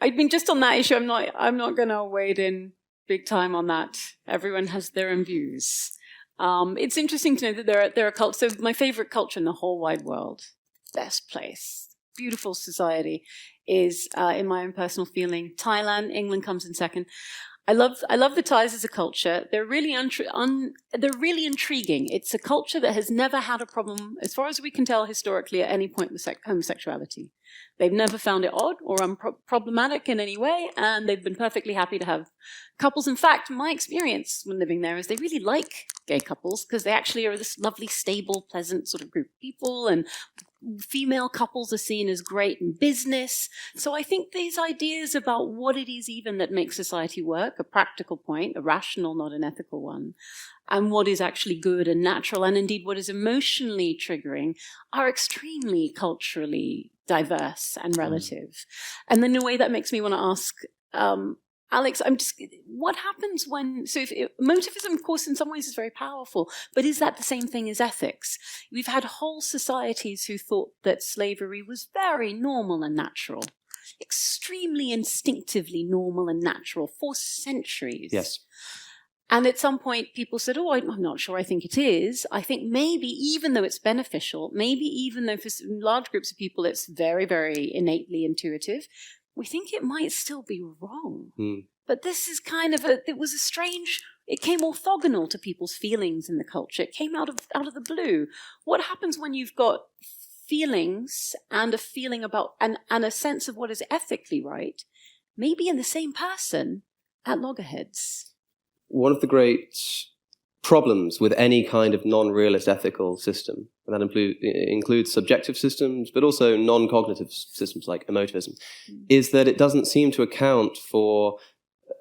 mean, just on that issue, I'm not going to wade in big time on that. Everyone has their own views. It's interesting to know that there are cultures. So my favorite culture in the whole wide world, best place, beautiful society, is, in my own personal feeling, Thailand. England comes in second. I love the Thais as a culture. They're really they're really intriguing. It's a culture that has never had a problem, as far as we can tell historically, at any point with homosexuality. They've never found it odd or problematic in any way, and they've been perfectly happy to have couples. In fact, my experience when living there is they really like gay couples because they actually are this lovely, stable, pleasant sort of group of people, and female couples are seen as great in business. So I think these ideas about what it is even that makes society work, a practical point, a rational, not an ethical one, and what is actually good and natural, and indeed what is emotionally triggering, are extremely culturally diverse and relative. And then in a way that makes me want to ask, Alex, what happens when, so if motivism, of course, in some ways is very powerful, but is that the same thing as ethics? We've had whole societies who thought that slavery was very normal and natural, extremely instinctively normal and natural for centuries.
Yes.
And at some point, people said, oh, I'm not sure I think it is. I think maybe even though it's beneficial, maybe even though for large groups of people it's very, very innately intuitive, we think it might still be wrong. But this is kind of it came orthogonal to people's feelings in the culture. It came out of the blue. What happens when you've got feelings and a feeling about, and a sense of what is ethically right, maybe in the same person at loggerheads?
One of the great problems with any kind of non-realist ethical system, and that includes subjective systems, but also non-cognitive systems like emotivism, is that it doesn't seem to account for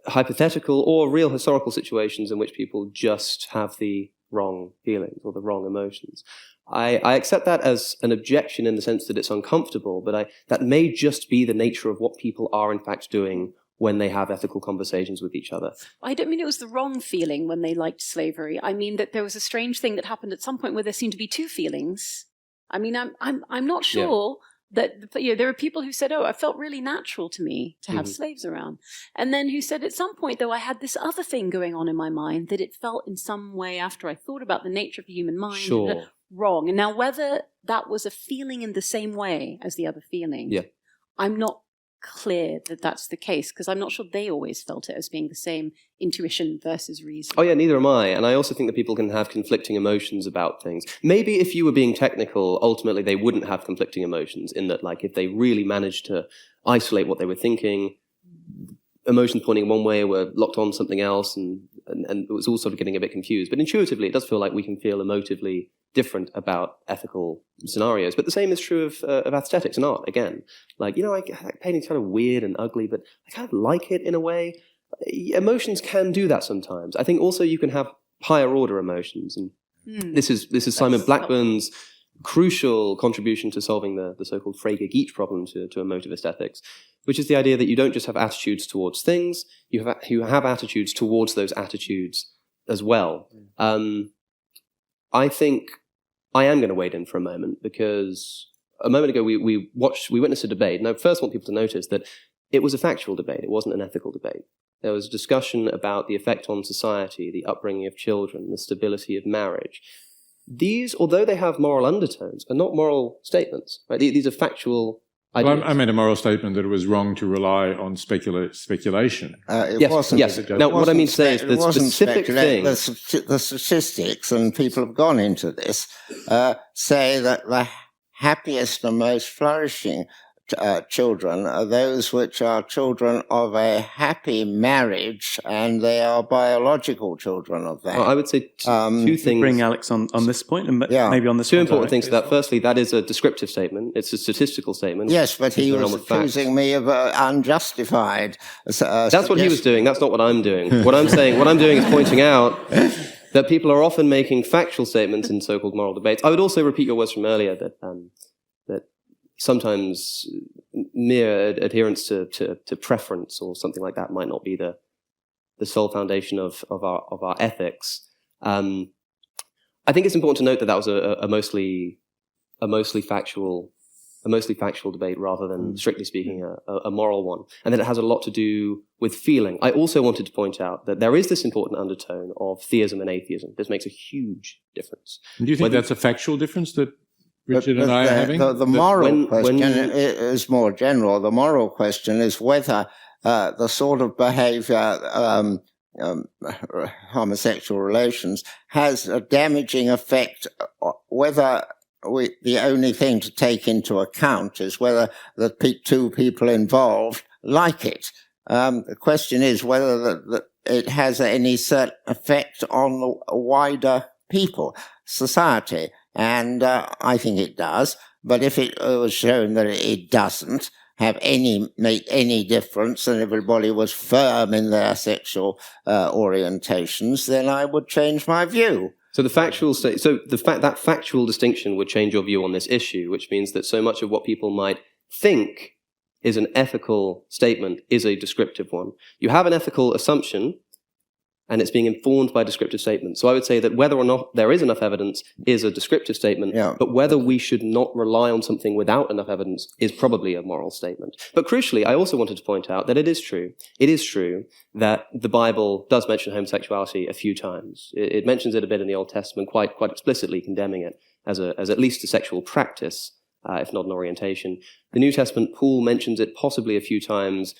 hypothetical or real historical situations in which people just have the wrong feelings or the wrong emotions. I accept that as an objection in the sense that it's uncomfortable, but that may just be the nature of what people are in fact doing when they have ethical conversations with each other.
I don't mean it was the wrong feeling when they liked slavery. I mean that there was a strange thing that happened at some point where there seemed to be two feelings. I mean, I'm not sure that there are people who said, oh, it felt really natural to me to have slaves around. And then who said at some point, though, I had this other thing going on in my mind that it felt in some way after I thought about the nature of the human mind wrong. And now whether that was a feeling in the same way as the other feeling, I'm not clear that that's the case, because I'm not sure they always felt it as being the same intuition versus reason.
Oh yeah, neither am I. And I also think that people can have conflicting emotions about things. Maybe if you were being technical, ultimately they wouldn't have conflicting emotions, in that, like, if they really managed to isolate what they were thinking, emotions pointing one way were locked on something else, and it was all sort of getting a bit confused. But intuitively, it does feel like we can feel emotively different about ethical scenarios. But the same is true of aesthetics and art, again. Like, painting's kind of weird and ugly, but I kind of like it in a way. Emotions can do that sometimes. I think also you can have higher order emotions. And this is Simon Blackburn's crucial contribution to solving the so-called Frege-Geach problem to emotivist ethics, which is the idea that you don't just have attitudes towards things, you have attitudes towards those attitudes as well. I think I am going to wade in for a moment, because a moment ago we witnessed a debate. Now, first I want people to notice that it was a factual debate. It wasn't an ethical debate. There was a discussion about the effect on society, the upbringing of children, the stability of marriage. These, although they have moral undertones, are not moral statements. Right? These are factual ideas.
Well, I made a moral statement that it was wrong to rely on speculation.
It wasn't.
Yes. Now, what I mean to say is the specific thing.
The statistics, and people have gone into this, say that the happiest and most flourishing children are those which are children of a happy marriage, and they are biological children of that.
Well, I would say two things.
Bring Alex on this point, and maybe on this
two important things to that. Firstly, that is a descriptive statement. It's a statistical statement.
Yes, but he was accusing me of unjustified.
That's what he was doing. That's not what I'm doing. What I'm doing is pointing out that people are often making factual statements in so-called moral debates. I would also repeat your words from earlier that sometimes mere adherence to preference or something like that might not be the sole foundation of our ethics. I think it's important to note that was a mostly factual debate rather than, strictly speaking, a moral one, and that it has a lot to do with feeling. I also wanted to point out that there is this important undertone of theism and atheism. This makes a huge difference.
And do you think that's a factual difference that Richard and I are having?
The moral question is more general. The moral question is whether the sort of behavior, homosexual relations, has a damaging effect, whether the only thing to take into account is whether the two people involved like it. The question is whether it has any certain effect on the wider people, society. And I think it does. But if it was shown that it doesn't make any difference, and everybody was firm in their sexual orientations, then I would change my view.
So that factual distinction would change your view on this issue, which means that so much of what people might think is an ethical statement is a descriptive one. You have an ethical assumption, and it's being informed by descriptive statements. So I would say that whether or not there is enough evidence is a descriptive statement, but whether we should not rely on something without enough evidence is probably a moral statement. But crucially, I also wanted to point out that it is true that the Bible does mention homosexuality a few times. It mentions it a bit in the Old Testament, quite explicitly condemning it as at least a sexual practice, if not an orientation. The New Testament, Paul mentions it probably a few times,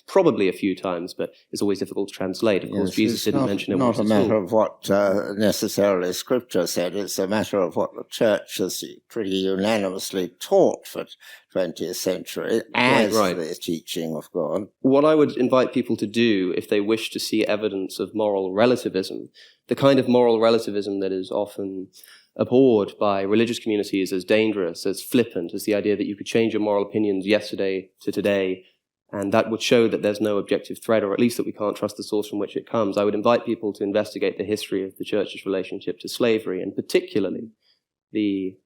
but it's always difficult to translate. Of course, Jesus didn't mention it once.
It's not a matter of what necessarily Scripture said. It's a matter of what the Church has pretty unanimously taught for 20th century as the teaching of God.
What I would invite people to do if they wish to see evidence of moral relativism, the kind of moral relativism that is often abhorred by religious communities as dangerous, as flippant, as the idea that you could change your moral opinions yesterday to today, and that would show that there's no objective threat, or at least that we can't trust the source from which it comes. I would invite people to investigate the history of the Church's relationship to slavery, and particularly the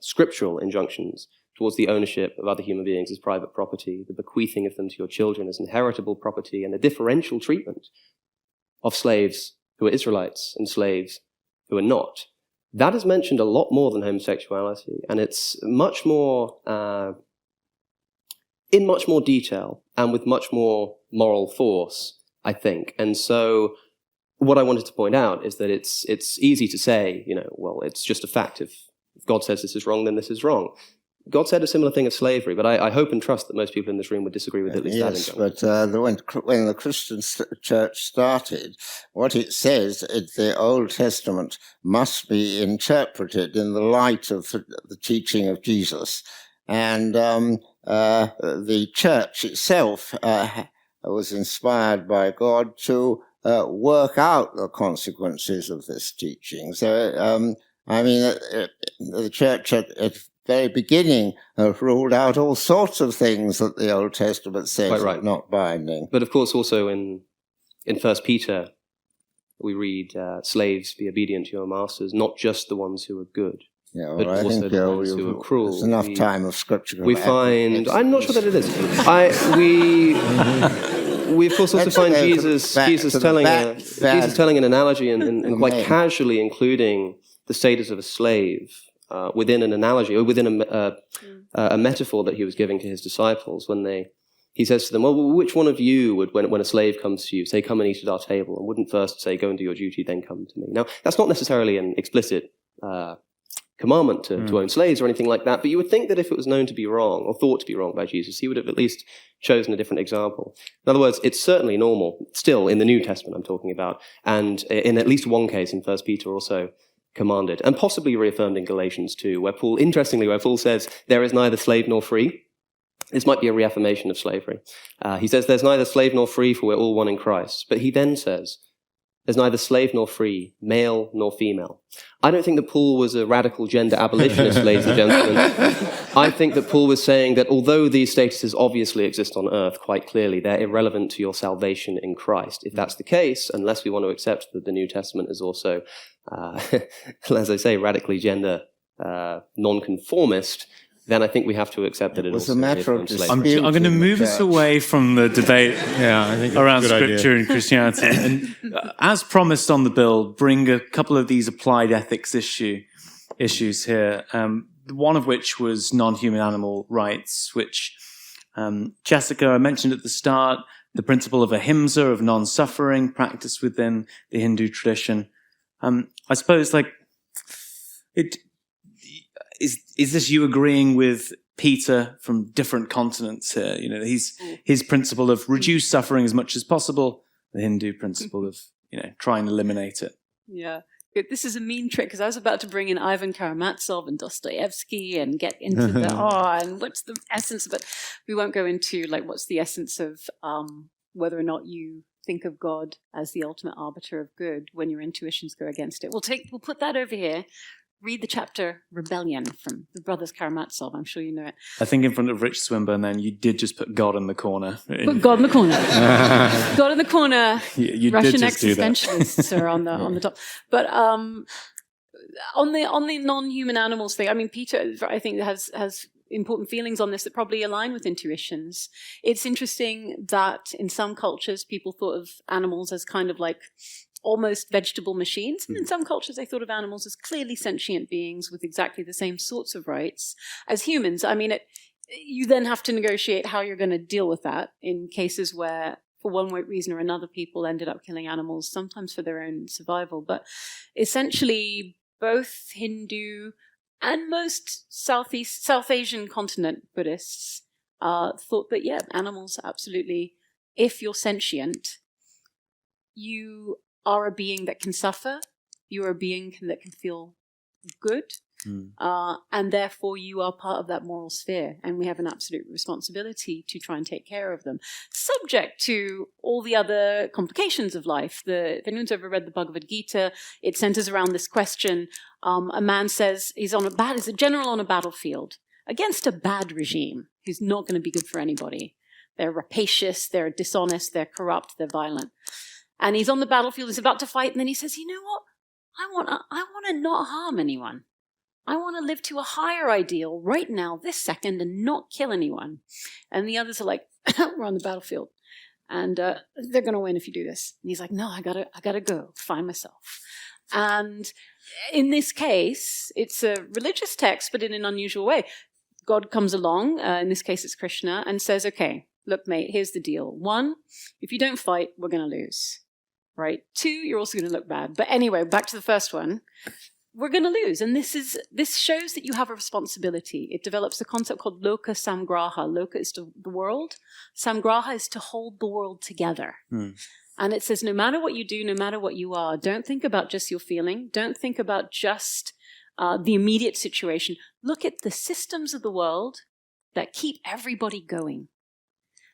scriptural injunctions towards the ownership of other human beings as private property, the bequeathing of them to your children as inheritable property, and the differential treatment of slaves who are Israelites and slaves who are not. That is mentioned a lot more than homosexuality, and it's much more, in much more detail and with much more moral force, I think. And so what I wanted to point out is that it's easy to say, well, it's just a fact. If God says this is wrong, then this is wrong. God said a similar thing of slavery, but I hope and trust that most people in this room would disagree with at least that.
Yes, but when the Christian church started, what it says is the Old Testament must be interpreted in the light of the teaching of Jesus. And the church itself was inspired by God to work out the consequences of this teaching. So, the church at the very beginning ruled out all sorts of things that the Old Testament says are not binding.
But of course, also in 1 Peter, we read, slaves, be obedient to your masters, not just the ones who are good.
Yeah, well,
but
I
also
think
the ones who are cruel.
There's enough time of scripture.
We find, I'm not sure that it is. We of course also find Jesus telling an analogy and quite casually including the status of a slave within an analogy or within a metaphor that he was giving to his disciples when he says to them, well, which one of you would, when a slave comes to you, say, come and eat at our table, and wouldn't first say, go and do your duty, then come to me? Now, that's not necessarily an explicit commandment to own slaves or anything like that, but you would think that if it was known to be wrong or thought to be wrong by Jesus, he would have at least chosen a different example. In other words, it's certainly normal, still in the New Testament I'm talking about, and in at least one case in 1 Peter also commanded, and possibly reaffirmed in Galatians 2, where Paul says, there is neither slave nor free. This might be a reaffirmation of slavery. He says, there's neither slave nor free, for we're all one in Christ. But he then says, there's neither slave nor free, male nor female. I don't think that Paul was a radical gender abolitionist, ladies and gentlemen. I think that Paul was saying that although these statuses obviously exist on earth quite clearly, they're irrelevant to your salvation in Christ. If that's the case, unless we want to accept that the New Testament is also, as I say, radically gender nonconformist, then I think we have to accept that it was a matter of
I'm going to move us away from the debate around scripture and Christianity. And as promised on the bill, bring a couple of these applied ethics issues here, one of which was non-human animal rights, which Jessica, I mentioned at the start, the principle of ahimsa, of non-suffering, practiced within the Hindu tradition. I suppose, is this you agreeing with Peter from different continents here? You know, his principle of reduce suffering as much as possible, the Hindu principle of, try and eliminate it.
Yeah. This is a mean trick, because I was about to bring in Ivan Karamazov and Dostoevsky and get into and what's the essence of it. We won't go into, what's the essence of whether or not you think of God as the ultimate arbiter of good when your intuitions go against it. We'll put that over here. Read the chapter Rebellion from the brothers Karamazov. I'm sure you know it.
I think in front of Rich Swinburne, then you did just put God in the corner.
Put God in the corner. God in the corner.
You
Russian
did just
existentialists are on the top. But on the non-human animals thing, I mean, Peter, I think, has important feelings on this that probably align with intuitions. It's interesting that in some cultures, people thought of animals as kind of like almost vegetable machines. And in some cultures, they thought of animals as clearly sentient beings with exactly the same sorts of rights as humans. I mean, you then have to negotiate how you're going to deal with that in cases where, for one reason or another, people ended up killing animals, sometimes for their own survival. But essentially, both Hindu and most South Asian continent Buddhists thought that, animals absolutely, if you're sentient, you are a being that can suffer, you're a being that can feel good, and therefore you are part of that moral sphere, and we have an absolute responsibility to try and take care of them, subject to all the other complications of life. If anyone's ever read the Bhagavad Gita, it centers around this question. A man says he's a general on a battlefield against a bad regime who's not going to be good for anybody. They're rapacious, they're dishonest, they're corrupt, they're violent. And he's on the battlefield, he's about to fight, and then he says, you know what? I want to not harm anyone. I want to live to a higher ideal right now, this second, and not kill anyone. And the others are like, we're on the battlefield. And they're going to win if you do this. And he's like, no, I gotta go find myself. And in this case, it's a religious text, but in an unusual way. God comes along, in this case it's Krishna, and says, okay, look, mate, here's the deal. 1, if you don't fight, we're going to lose. Right? 2, you're also going to look bad. But anyway, back to the first one. we're going to lose. And this shows that you have a responsibility. It develops a concept called loka samgraha. Loka is the world. Samgraha is to hold the world together. And it says, no matter what you do, no matter what you are, don't think about just your feeling. Don't think about just the immediate situation. Look at the systems of the world that keep everybody going.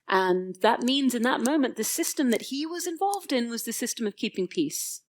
And that means in that moment, the system that he was involved in was the system of keeping peace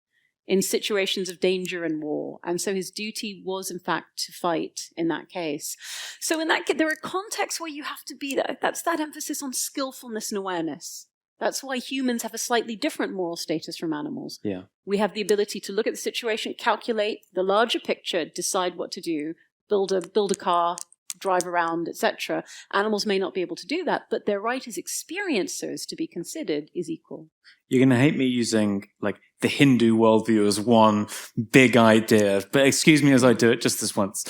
in situations of danger and war. And so his duty was, in fact, to fight in that case. So in that case, there are contexts where you have to be, that's that emphasis on skillfulness and awareness. That's why humans have a slightly different moral status from animals.
Yeah.
We have the ability to look at the situation, calculate the larger picture, decide what to do, build a car, drive around, etc. Animals may not be able to do that, but their right as experiencers to be considered is equal.
You're going to hate me using like the Hindu worldview as one big idea, but excuse me as I do it just this once.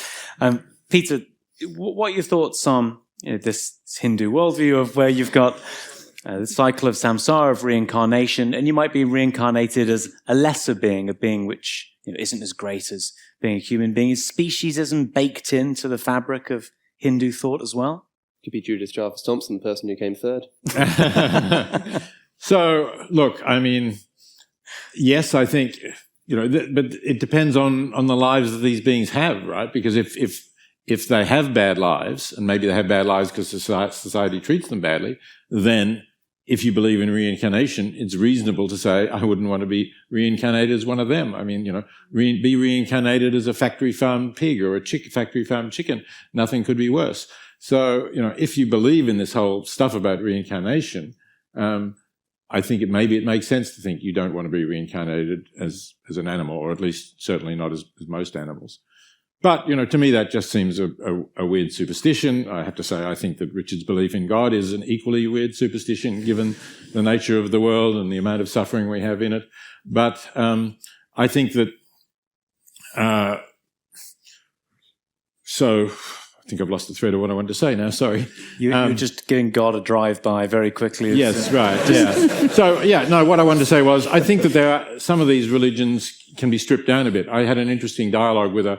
Peter, what are your thoughts on this Hindu worldview of where you've got the cycle of samsara, of reincarnation, and you might be reincarnated as a lesser being, a being which isn't as great as being a human being? Is speciesism baked into the fabric of Hindu thought as well?
Could be Judith Jarvis Thompson, the person who came third.
So, look, I mean, yes, I think, but it depends on the lives that these beings have, right? Because if they have bad lives, and maybe they have bad lives because society treats them badly, then if you believe in reincarnation, it's reasonable to say, I wouldn't want to be reincarnated as one of them. I mean, be reincarnated as a factory farmed pig or a factory farmed chicken. Nothing could be worse. So, if you believe in this whole stuff about reincarnation, I think it makes sense to think you don't want to be reincarnated as an animal, or at least certainly not as most animals. But, to me, that just seems a weird superstition. I have to say, I think that Richard's belief in God is an equally weird superstition, given the nature of the world and the amount of suffering we have in it. But I think that, so I think I've lost the thread of what I wanted to say now, sorry.
You're just giving God a drive-by very quickly.
Yes, right, yeah. So, what I wanted to say was, I think that some of these religions can be stripped down a bit. I had an interesting dialogue with a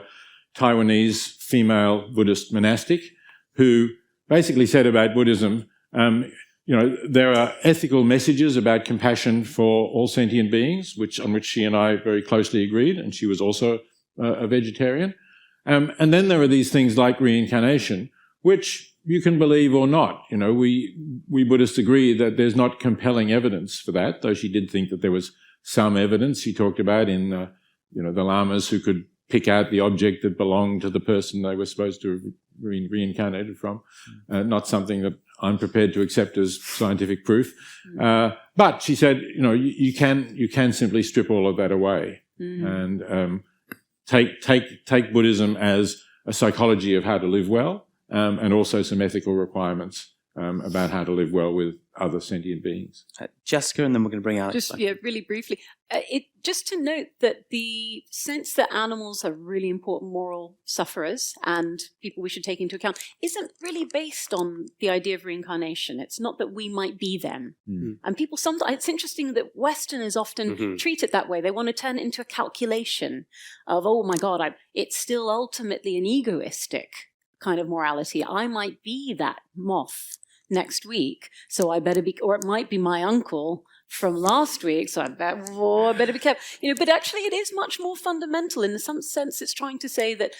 Taiwanese female Buddhist monastic who basically said about Buddhism, there are ethical messages about compassion for all sentient beings, on which she and I very closely agreed, and she was also a vegetarian. And then there are these things like reincarnation, which you can believe or not. We Buddhists agree that there's not compelling evidence for that, though she did think that there was some evidence. She talked about in, the lamas who could pick out the object that belonged to the person they were supposed to have reincarnated from. Not something that I'm prepared to accept as scientific proof. But she said, you can simply strip all of that away and take Buddhism as a psychology of how to live well, and also some ethical requirements about how to live well with other sentient beings.
Jessica, and then we're going to bring Alex.
Really briefly. Just to note that the sense that animals are really important moral sufferers and people we should take into account isn't really based on the idea of reincarnation. It's not that we might be them. And people sometimes, it's interesting that Westerners often treat it that way. They want to turn it into a calculation of, oh my God, it's still ultimately an egoistic kind of morality. I might be that moth next week, so I better be, or it might be my uncle from last week, so I better be careful. But actually it is much more fundamental. In some sense, it's trying to say that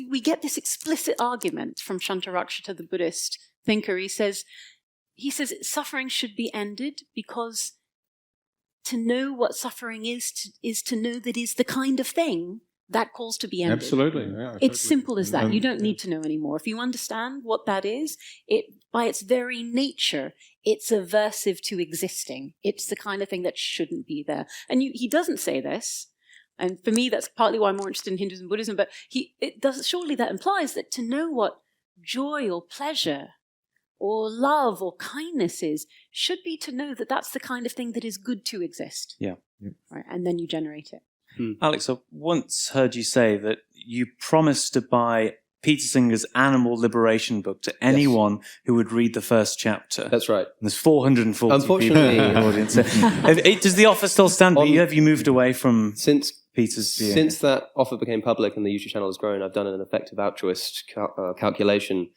we get this explicit argument from Shantarakshita, the Buddhist thinker. He says suffering should be ended because to know what suffering is to know that is the kind of thing that calls to be ended.
Absolutely. Yeah,
it's simple as that. You don't need to know anymore. If you understand what that is, by its very nature, it's aversive to existing. It's the kind of thing that shouldn't be there. And he doesn't say this. And for me, that's partly why I'm more interested in Hinduism and Buddhism. But surely that implies that to know what joy or pleasure or love or kindness is should be to know that that's the kind of thing that is good to exist.
Yeah.
Right? And then you generate it.
Alex, I once heard you say that you promised to buy Peter Singer's Animal Liberation book to anyone who would read the first chapter.
That's right.
And there's 440 people in the audience. Does the offer still stand? Have you moved away from
since
Peter's view?
Since that offer became public and the YouTube channel has grown, I've done an effective altruist calculation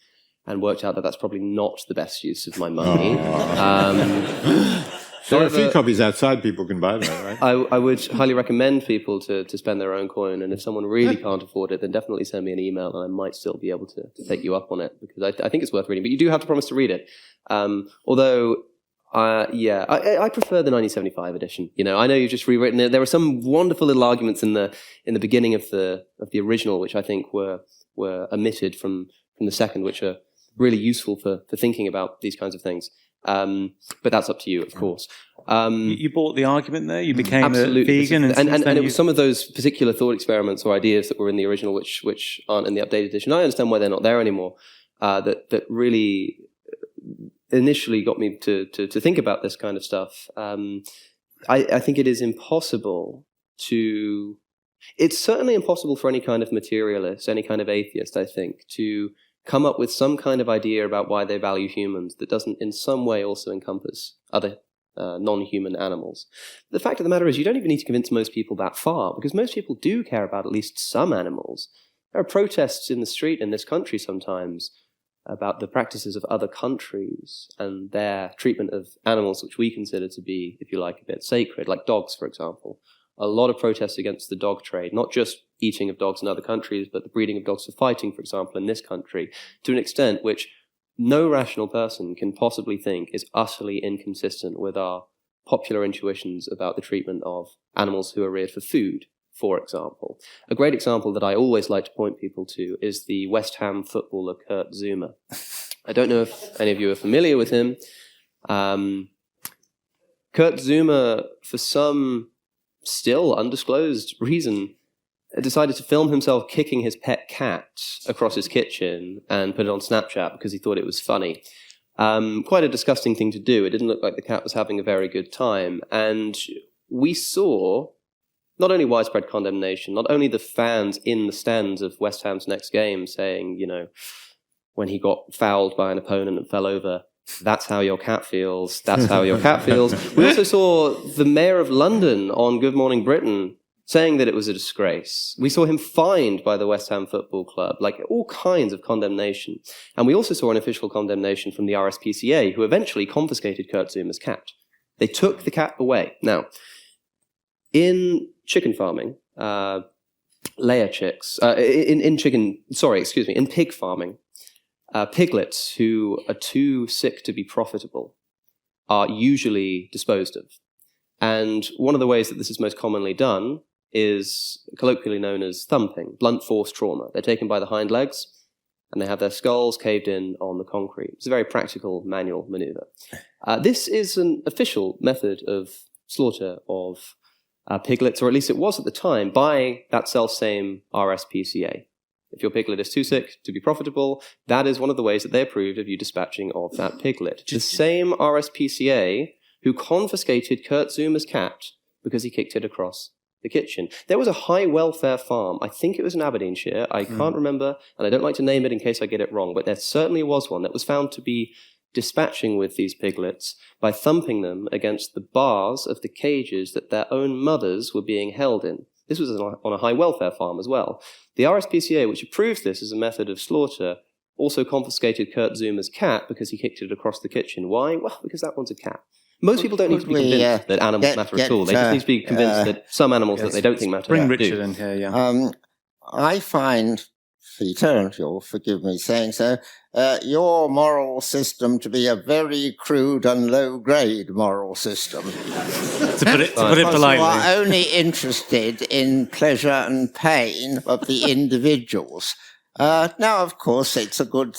and worked out that that's probably not the best use of my money.
There are a few copies outside, people can buy that, right?
I would highly recommend people to spend their own coin, and if someone really can't afford it, then definitely send me an email, and I might still be able to take you up on it, because I think it's worth reading. But you do have to promise to read it. Although, I prefer the 1975 edition. You know, I know you've just rewritten it. There were some wonderful little arguments in the beginning of the original, which I think were omitted from the second, which are really useful for thinking about these kinds of things. But that's up to you, of course.
You bought the argument there? You became
absolutely
a vegan?
And it was some of those particular thought experiments or ideas that were in the original which aren't in the updated edition. I understand why they're not there anymore. That really initially got me to think about this kind of stuff. I think it is impossible to... It's certainly impossible for any kind of materialist, any kind of atheist, I think, to come up with some kind of idea about why they value humans that doesn't in some way also encompass other non-human animals. The fact of the matter is you don't even need to convince most people that far, because most people do care about at least some animals. There are protests in the street in this country sometimes about the practices of other countries and their treatment of animals which we consider to be, if you like, a bit sacred, like dogs, for example. A lot of protests against the dog trade, not just eating of dogs in other countries, but the breeding of dogs for fighting, for example, in this country, to an extent which no rational person can possibly think is utterly inconsistent with our popular intuitions about the treatment of animals who are reared for food, for example. A great example that I always like to point people to is the West Ham footballer Kurt Zuma. I don't know if any of you are familiar with him. Kurt Zuma, for some still undisclosed reason, decided to film himself kicking his pet cat across his kitchen and put it on Snapchat because he thought it was funny. Quite a disgusting thing to do. It didn't look like the cat was having a very good time. And we saw not only widespread condemnation, not only the fans in the stands of West Ham's next game saying, you know, when he got fouled by an opponent and fell over, that's how your cat feels. That's how your cat feels. We also saw the mayor of London on Good Morning Britain saying that it was a disgrace. We saw him fined by the West Ham Football Club, like all kinds of condemnation. And we also saw an official condemnation from the RSPCA, who eventually confiscated Kurt Zuma's cat. They took the cat away. Now, in chicken farming, layer chicks, in pig farming, piglets who are too sick to be profitable are usually disposed of. And one of the ways that this is most commonly done is colloquially known as thumping, blunt force trauma. They're taken by the hind legs and they have their skulls caved in on the concrete. It's a very practical manual maneuver. This is an official method of slaughter of piglets, or at least it was at the time, by that self-same RSPCA. If your piglet is too sick to be profitable, that is one of the ways that they approved of you dispatching of that piglet. The same RSPCA who confiscated Kurt Zuma's cat because he kicked it across the kitchen. There was a high welfare farm, I think it was in Aberdeenshire, I can't remember, and I don't like to name it in case I get it wrong, but there certainly was one that was found to be dispatching with these piglets by thumping them against the bars of the cages that their own mothers were being held in. This was on a high welfare farm as well. The RSPCA, which approves this as a method of slaughter, also confiscated Kurt Zuma's cat because he kicked it across the kitchen. Why? Well, because that one's a cat. Most people don't need to be convinced that animals matter at all. They just need to be convinced that some animals that they don't think matter
Bring
do.
Richard in here, yeah.
I find, Peter, and you'll forgive me saying so, your moral system to be a very crude and low-grade moral system.
to put it politely.
You are only interested in pleasure and pain of the individuals. Now, of course, it's a good...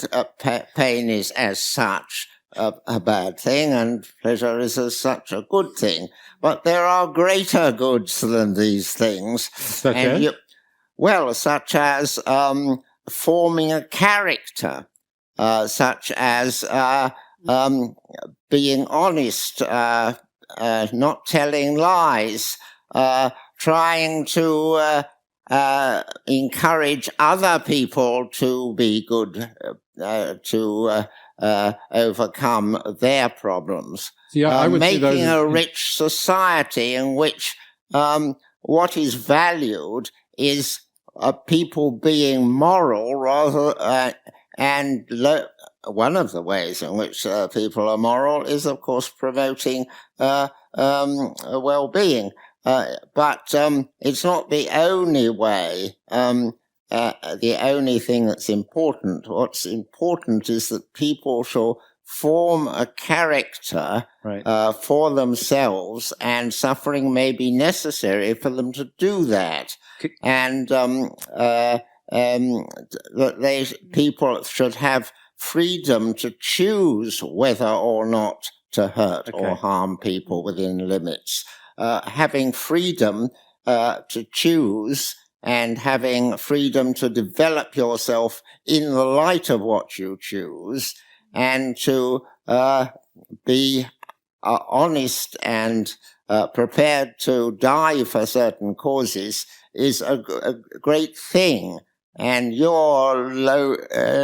pain is as such a bad thing, and pleasure is as such a good thing. But there are greater goods than these things.
Okay.
Such as forming a character, such as being honest, not telling lies, trying to encourage other people to be good, to overcome their problems.
See, I would see those
making a rich society in which what is valued is people being moral rather, one of the ways in which people are moral is, of course, promoting well-being. But it's not the only way, the only thing that's important. What's important is that people shall form a character for themselves, and suffering may be necessary for them to do that. And that people should have freedom to choose whether or not to hurt or harm people within limits. Having freedom to choose and having freedom to develop yourself in the light of what you choose, and to be honest and prepared to die for certain causes is a great thing. And your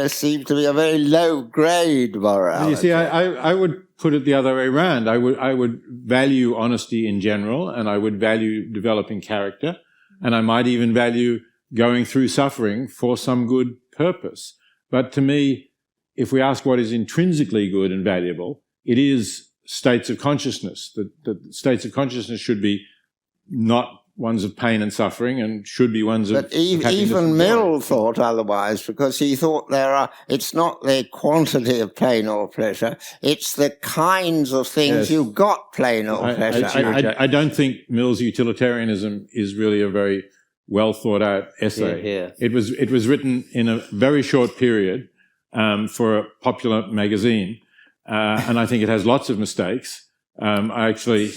seem to be a very low grade morality.
You see, I would put it the other way around. I would value honesty in general, and I would value developing character, and I might even value going through suffering for some good purpose. But to me, if we ask what is intrinsically good and valuable, it is states of consciousness. That states of consciousness should be not ones of pain and suffering, and should be ones of happiness. But even
Mill thought otherwise, because he thought it's not the quantity of pain or pleasure, it's the kinds of things you got pain or pleasure.
I don't think Mill's utilitarianism is really a very well thought out essay. It was written in a very short period for a popular magazine, and I think it has lots of mistakes. I actually,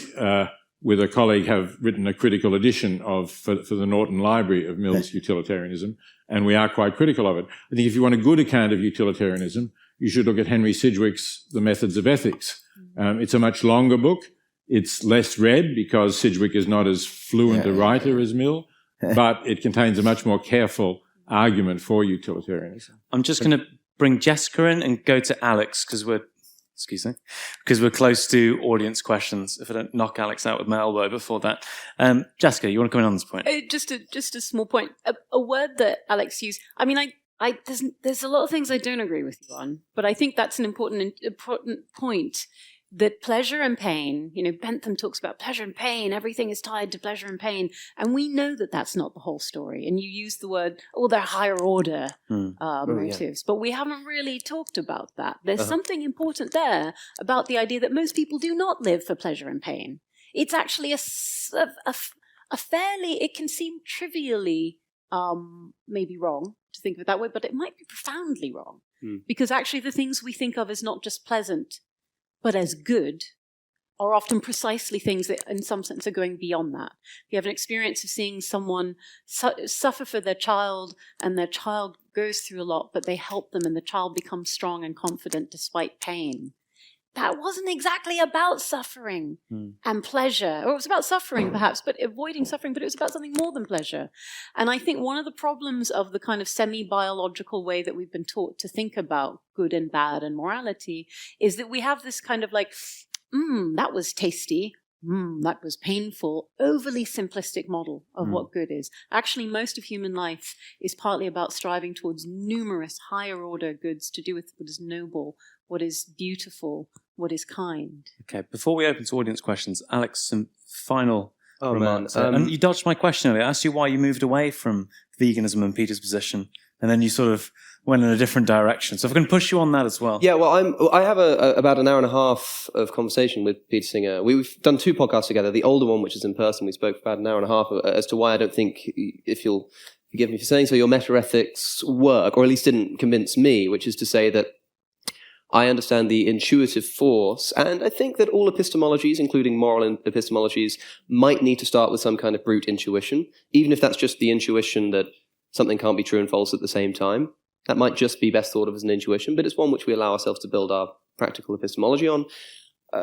with a colleague, have written a critical edition for the Norton Library of Mill's utilitarianism, and we are quite critical of it. I think if you want a good account of utilitarianism, you should look at Henry Sidgwick's The Methods of Ethics. It's a much longer book. It's less read because Sidgwick is not as fluent a writer as Mill, but it contains a much more careful argument for utilitarianism.
I'm just going to bring Jessica in and go to Alex because we're close to audience questions. If I don't knock Alex out with my elbow before that. Jessica, you want to come in on this point?
Just a small point. A word that Alex used. I mean, there's a lot of things I don't agree with you on, but I think that's an important point. That pleasure and pain, Bentham talks about pleasure and pain, everything is tied to pleasure and pain. And we know that that's not the whole story. And you use the word, they're higher order motives. But we haven't really talked about that. There's something important there about the idea that most people do not live for pleasure and pain. It's actually a fairly, it can seem trivially maybe wrong to think of it that way, but it might be profoundly wrong. Because actually the things we think of as not just pleasant, but as good, are often precisely things that in some sense are going beyond that. You have an experience of seeing someone suffer for their child, and their child goes through a lot, but they help them and the child becomes strong and confident despite pain. That wasn't exactly about suffering and pleasure. Or it was about suffering perhaps, but avoiding suffering, but it was about something more than pleasure. And I think one of the problems of the kind of semi-biological way that we've been taught to think about good and bad and morality is that we have this kind of like, that was tasty, that was painful, overly simplistic model of what good is. Actually, most of human life is partly about striving towards numerous higher order goods to do with what is noble, what is beautiful, what is kind.
Okay, before we open to audience questions, Alex, some final remarks. And you dodged my question earlier. I asked you why you moved away from veganism and Peter's position, and then you sort of went in a different direction. So if I can push you on that as well.
Yeah, well, I have about an hour and a half of conversation with Peter Singer. We've done 2 podcasts together. The older one, which is in person, we spoke for about an hour and a half as to why I don't think, if you'll forgive me for saying so, your meta-ethics work, or at least didn't convince me, which is to say that I understand the intuitive force, and I think that all epistemologies, including moral epistemologies, might need to start with some kind of brute intuition, even if that's just the intuition that something can't be true and false at the same time. That might just be best thought of as an intuition, but it's one which we allow ourselves to build our practical epistemology on.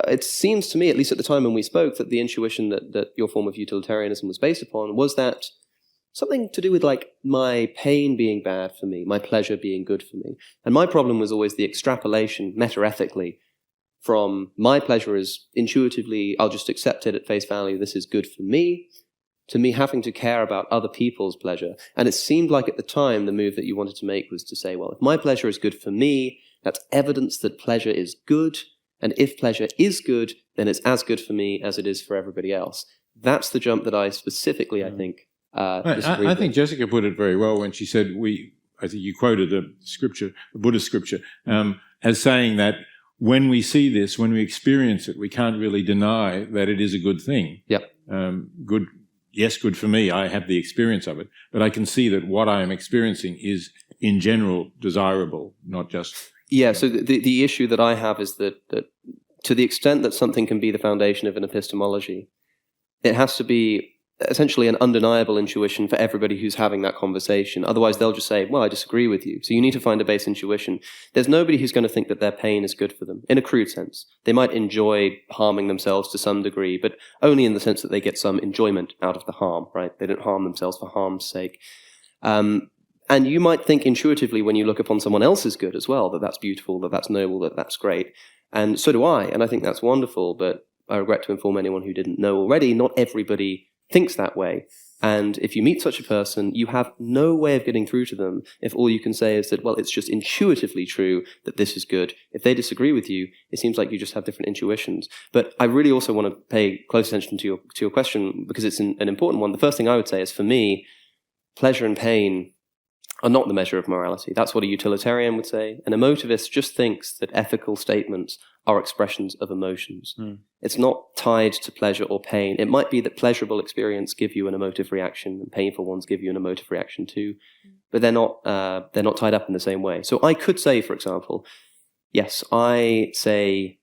It seems to me, at least at the time when we spoke, that the intuition that your form of utilitarianism was based upon was that something to do with like my pain being bad for me, my pleasure being good for me. And my problem was always the extrapolation, meta-ethically, from my pleasure is intuitively, I'll just accept it at face value, this is good for me, to me having to care about other people's pleasure. And it seemed like at the time the move that you wanted to make was to say, well, if my pleasure is good for me, that's evidence that pleasure is good. And if pleasure is good, then it's as good for me as it is for everybody else. That's the jump that I specifically, I think, disagree
I
with.
think Jessica put it very well when she said I think you quoted the scripture, the Buddhist scripture, as saying that when we see this, when we experience it, we can't really deny that it is a good thing.
Yep.
Good, yes, good for me. I have the experience of it, but I can see that what I am experiencing is, in general, desirable, not just.
Yeah. So the issue that I have is that to the extent that something can be the foundation of an epistemology, it has to be essentially an undeniable intuition for everybody who's having that conversation. Otherwise, they'll just say, well, I disagree with you. So you need to find a base intuition. There's nobody who's going to think that their pain is good for them, in a crude sense. They might enjoy harming themselves to some degree, but only in the sense that they get some enjoyment out of the harm, right? They don't harm themselves for harm's sake. And you might think intuitively when you look upon someone else's good as well, that that's beautiful, that that's noble, that that's great. And so do I, and I think that's wonderful, but I regret to inform anyone who didn't know already, not everybody thinks that way. And if you meet such a person, you have no way of getting through to them if all you can say is that, well, it's just intuitively true that this is good. If they disagree with you, it seems like you just have different intuitions. But I really also want to pay close attention to your question, because it's an important one. The first thing I would say is, for me, pleasure and pain are not the measure of morality. That's what a utilitarian would say. An emotivist just thinks that ethical statements are expressions of emotions. It's not tied to pleasure or pain. It might be that pleasurable experience give you an emotive reaction and painful ones give you an emotive reaction too, but they're not tied up in the same way. So I could say, for example, yes, I say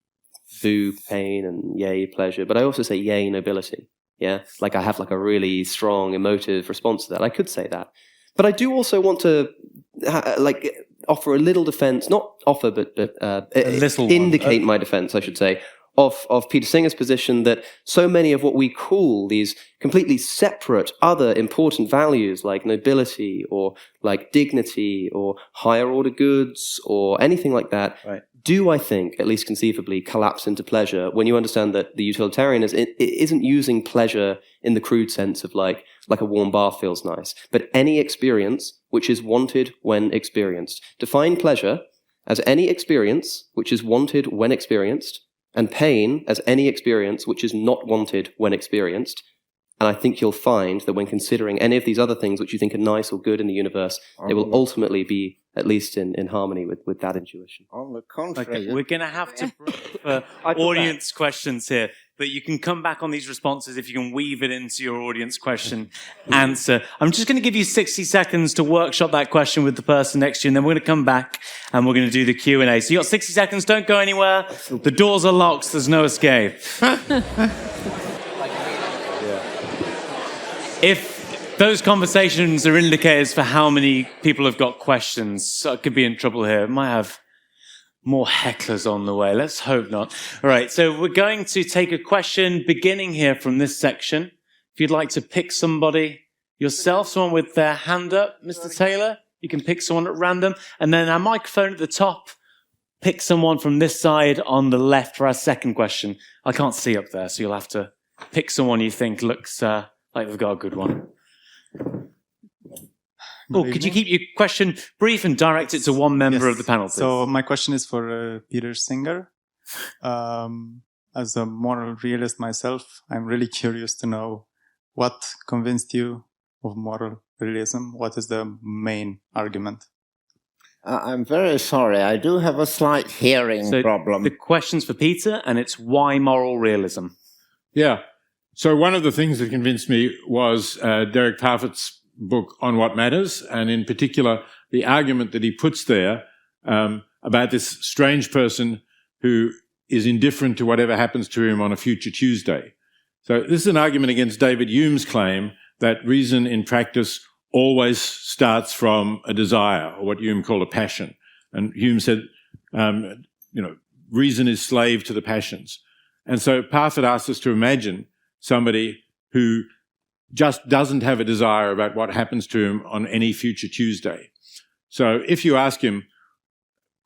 boo pain and yay pleasure, but I also say yay nobility. Yeah, like I have like a really strong emotive response to that. I could say that. But I do also want to offer a little defense, not offer, but indicate my defense, I should say, of Peter Singer's position that so many of what we call these completely separate other important values like nobility or like dignity or higher order goods or anything like that, right, do, I think, at least conceivably, collapse into pleasure when you understand that the utilitarian isn't using pleasure in the crude sense of like a warm bath feels nice, but any experience which is wanted when experienced. Define pleasure as any experience which is wanted when experienced, and pain as any experience which is not wanted when experienced. And I think you'll find that when considering any of these other things which you think are nice or good in the universe, they will ultimately be at least in harmony with that intuition.
On the contrary.
Okay, we're going to have to break for audience questions here, but you can come back on these responses if you can weave it into your audience question answer. I'm just going to give you 60 seconds to workshop that question with the person next to you, and then we're going to come back and we're going to do the Q&A. So you got 60 seconds, don't go anywhere. The doors are locked, there's no escape. If those conversations are indicators for how many people have got questions, so I could be in trouble here. It might have more hecklers on the way. Let's hope not. All right, so we're going to take a question beginning here from this section. If you'd like to pick somebody yourself, someone with their hand up, Mr. Taylor, you can pick someone at random. And then our microphone at the top, pick someone from this side on the left for our second question. I can't see up there, so you'll have to pick someone you think looks like they've got a good one. Oh, could you keep your question brief and direct it to one member of the panel, please?
So my question is for Peter Singer. As a moral realist myself, I'm really curious to know what convinced you of moral realism. What is the main argument?
I'm very sorry. I do have a slight hearing problem.
The question's for Peter, and it's why moral realism?
Yeah. So one of the things that convinced me was Derek Parfit's book On What Matters, and in particular, the argument that he puts there about this strange person who is indifferent to whatever happens to him on a future Tuesday. So this is an argument against David Hume's claim that reason in practice always starts from a desire, or what Hume called a passion. And Hume said, reason is slave to the passions. And so Parfit asks us to imagine somebody who just doesn't have a desire about what happens to him on any future Tuesday. So if you ask him,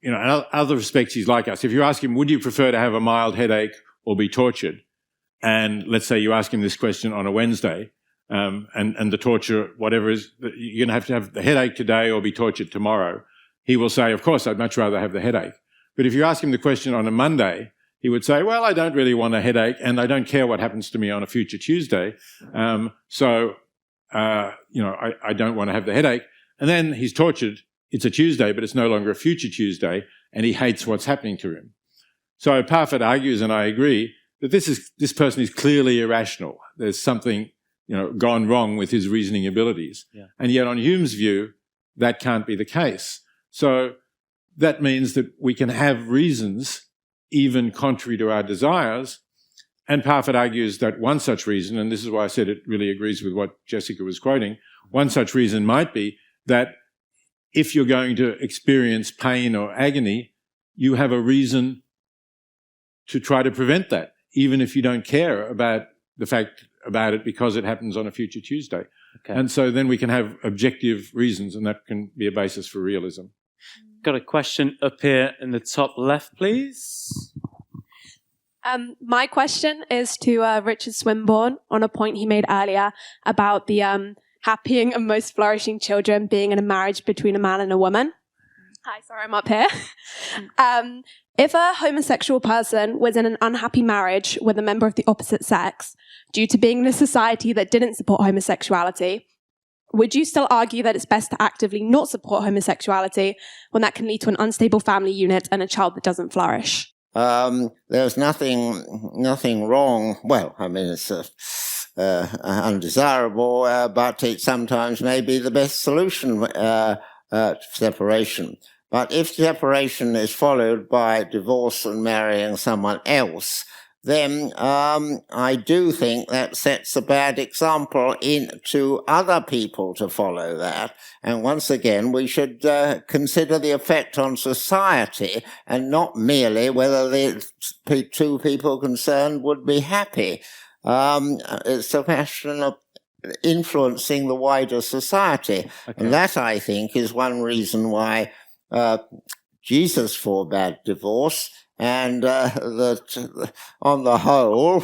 in other respects he's like us, if you ask him, would you prefer to have a mild headache or be tortured? And let's say you ask him this question on a Wednesday, and the torture, whatever is, you're going to have the headache today or be tortured tomorrow, he will say, of course, I'd much rather have the headache. But if you ask him the question on a Monday, he would say, well, I don't really want a headache and I don't care what happens to me on a future Tuesday. I don't want to have the headache. And then he's tortured. It's a Tuesday, but it's no longer a future Tuesday, and he hates what's happening to him. So Parfit argues, and I agree, that this person is clearly irrational. There's something, gone wrong with his reasoning abilities. Yeah. And yet on Hume's view, that can't be the case. So that means that we can have reasons even contrary to our desires. And Parfit argues that one such reason, and this is why I said it really agrees with what Jessica was quoting, one such reason might be that if you're going to experience pain or agony, you have a reason to try to prevent that, even if you don't care about the fact about it because it happens on a future Tuesday. Okay. And so then we can have objective reasons, and that can be a basis for realism.
Got a question up here in the top left, please.
My question is to Richard Swinburne on a point he made earlier about the happy and most flourishing children being in a marriage between a man and a woman. Hi, sorry, I'm up here. If a homosexual person was in an unhappy marriage with a member of the opposite sex, due to being in a society that didn't support homosexuality, would you still argue that it's best to actively not support homosexuality when that can lead to an unstable family unit and a child that doesn't flourish?
There's nothing wrong. Well, I mean, it's undesirable, but it sometimes may be the best solution, separation. But if separation is followed by divorce and marrying someone else, then I do think that sets a bad example to other people to follow that. And once again, we should consider the effect on society and not merely whether the two people concerned would be happy. It's a question of influencing the wider society. Okay. And that, I think, is one reason why Jesus forbade divorce. And that, on the whole,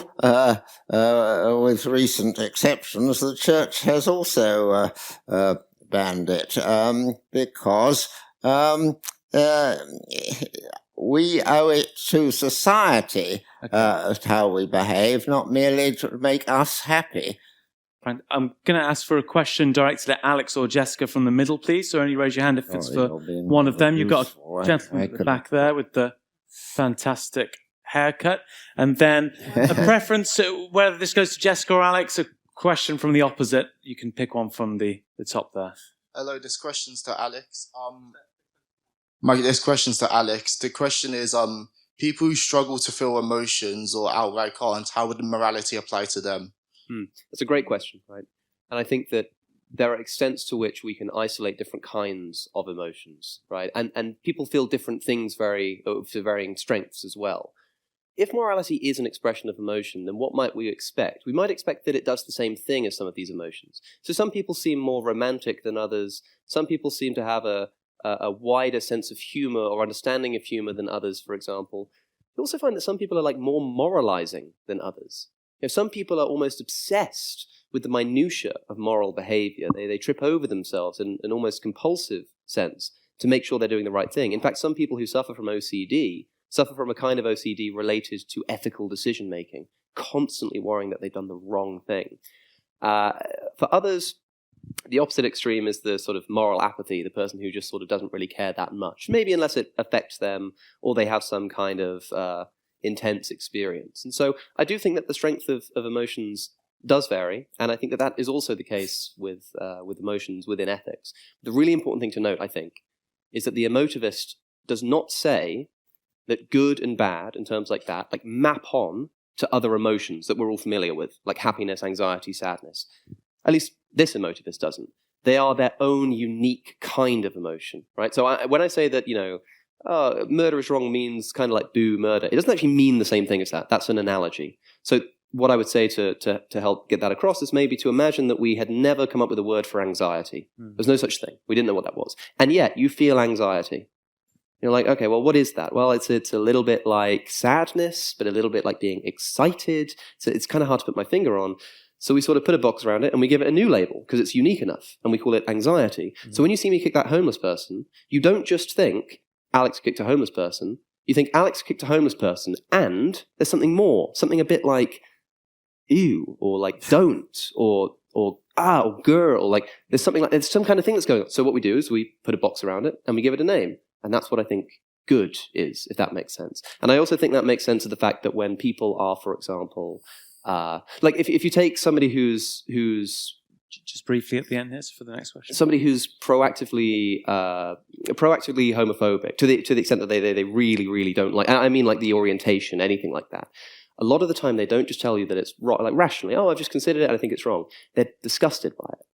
with recent exceptions, the Church has also banned it because we owe it to society how we behave, not merely to make us happy.
I'm going to ask for a question directed at Alex or Jessica from the middle, please. So only raise your hand if it's for one of them. You've got a gentleman at the back there with the fantastic haircut. And then a preference, whether this goes to Jessica or Alex, a question from the opposite. You can pick one from the top there.
Hello, this question's to Alex. This question's to Alex. The question is, people who struggle to feel emotions or outright can't, how would morality apply to them?
That's a great question, right? And I think that there are extents to which we can isolate different kinds of emotions, right? And people feel different things to varying strengths as well. If morality is an expression of emotion, then what might we expect? We might expect that it does the same thing as some of these emotions. So some people seem more romantic than others. Some people seem to have a wider sense of humor or understanding of humor than others, for example. We also find that some people are more moralizing than others. Some people are almost obsessed with the minutiae of moral behavior. They trip over themselves in an almost compulsive sense to make sure they're doing the right thing. In fact, some people who suffer from OCD suffer from a kind of OCD related to ethical decision-making, constantly worrying that they've done the wrong thing. For others, the opposite extreme is the sort of moral apathy, the person who just sort of doesn't really care that much, maybe unless it affects them or they have some kind of intense experience. And so I do think that the strength of emotions does vary, and I think that is also the case with emotions within ethics. The really important thing to note, I think, is that the emotivist does not say that good and bad, in terms like that, map on to other emotions that we're all familiar with, like happiness, anxiety, sadness. At least this emotivist doesn't. They are their own unique kind of emotion, right? So when I say that, murder is wrong means kind of like boo, murder, it doesn't actually mean the same thing as that. That's an analogy. So what I would say to help get that across is maybe to imagine that we had never come up with a word for anxiety. There's no such thing. We didn't know what that was. And yet you feel anxiety. You're like, okay, well, what is that? Well, it's a little bit like sadness, but a little bit like being excited. So it's kind of hard to put my finger on. So we sort of put a box around it and we give it a new label because it's unique enough, and we call it anxiety. Mm-hmm. So when you see me kick that homeless person, you don't just think Alex kicked a homeless person. You think Alex kicked a homeless person, and there's something more, something a bit like ew, or like don't, or ah, or girl, or like there's something like there's some kind of thing that's going on. So what we do is we put a box around it and we give it a name, and that's what I think good is, if that makes sense. And I also think that makes sense of the fact that when people are, for example, like if you take somebody who's
just briefly at the end here for the next question,
somebody who's proactively homophobic to the extent that they really don't like, I mean like the orientation, anything like that. A lot of the time they don't just tell you that it's wrong, like rationally, oh, I've just considered it and I think it's wrong. They're disgusted by it.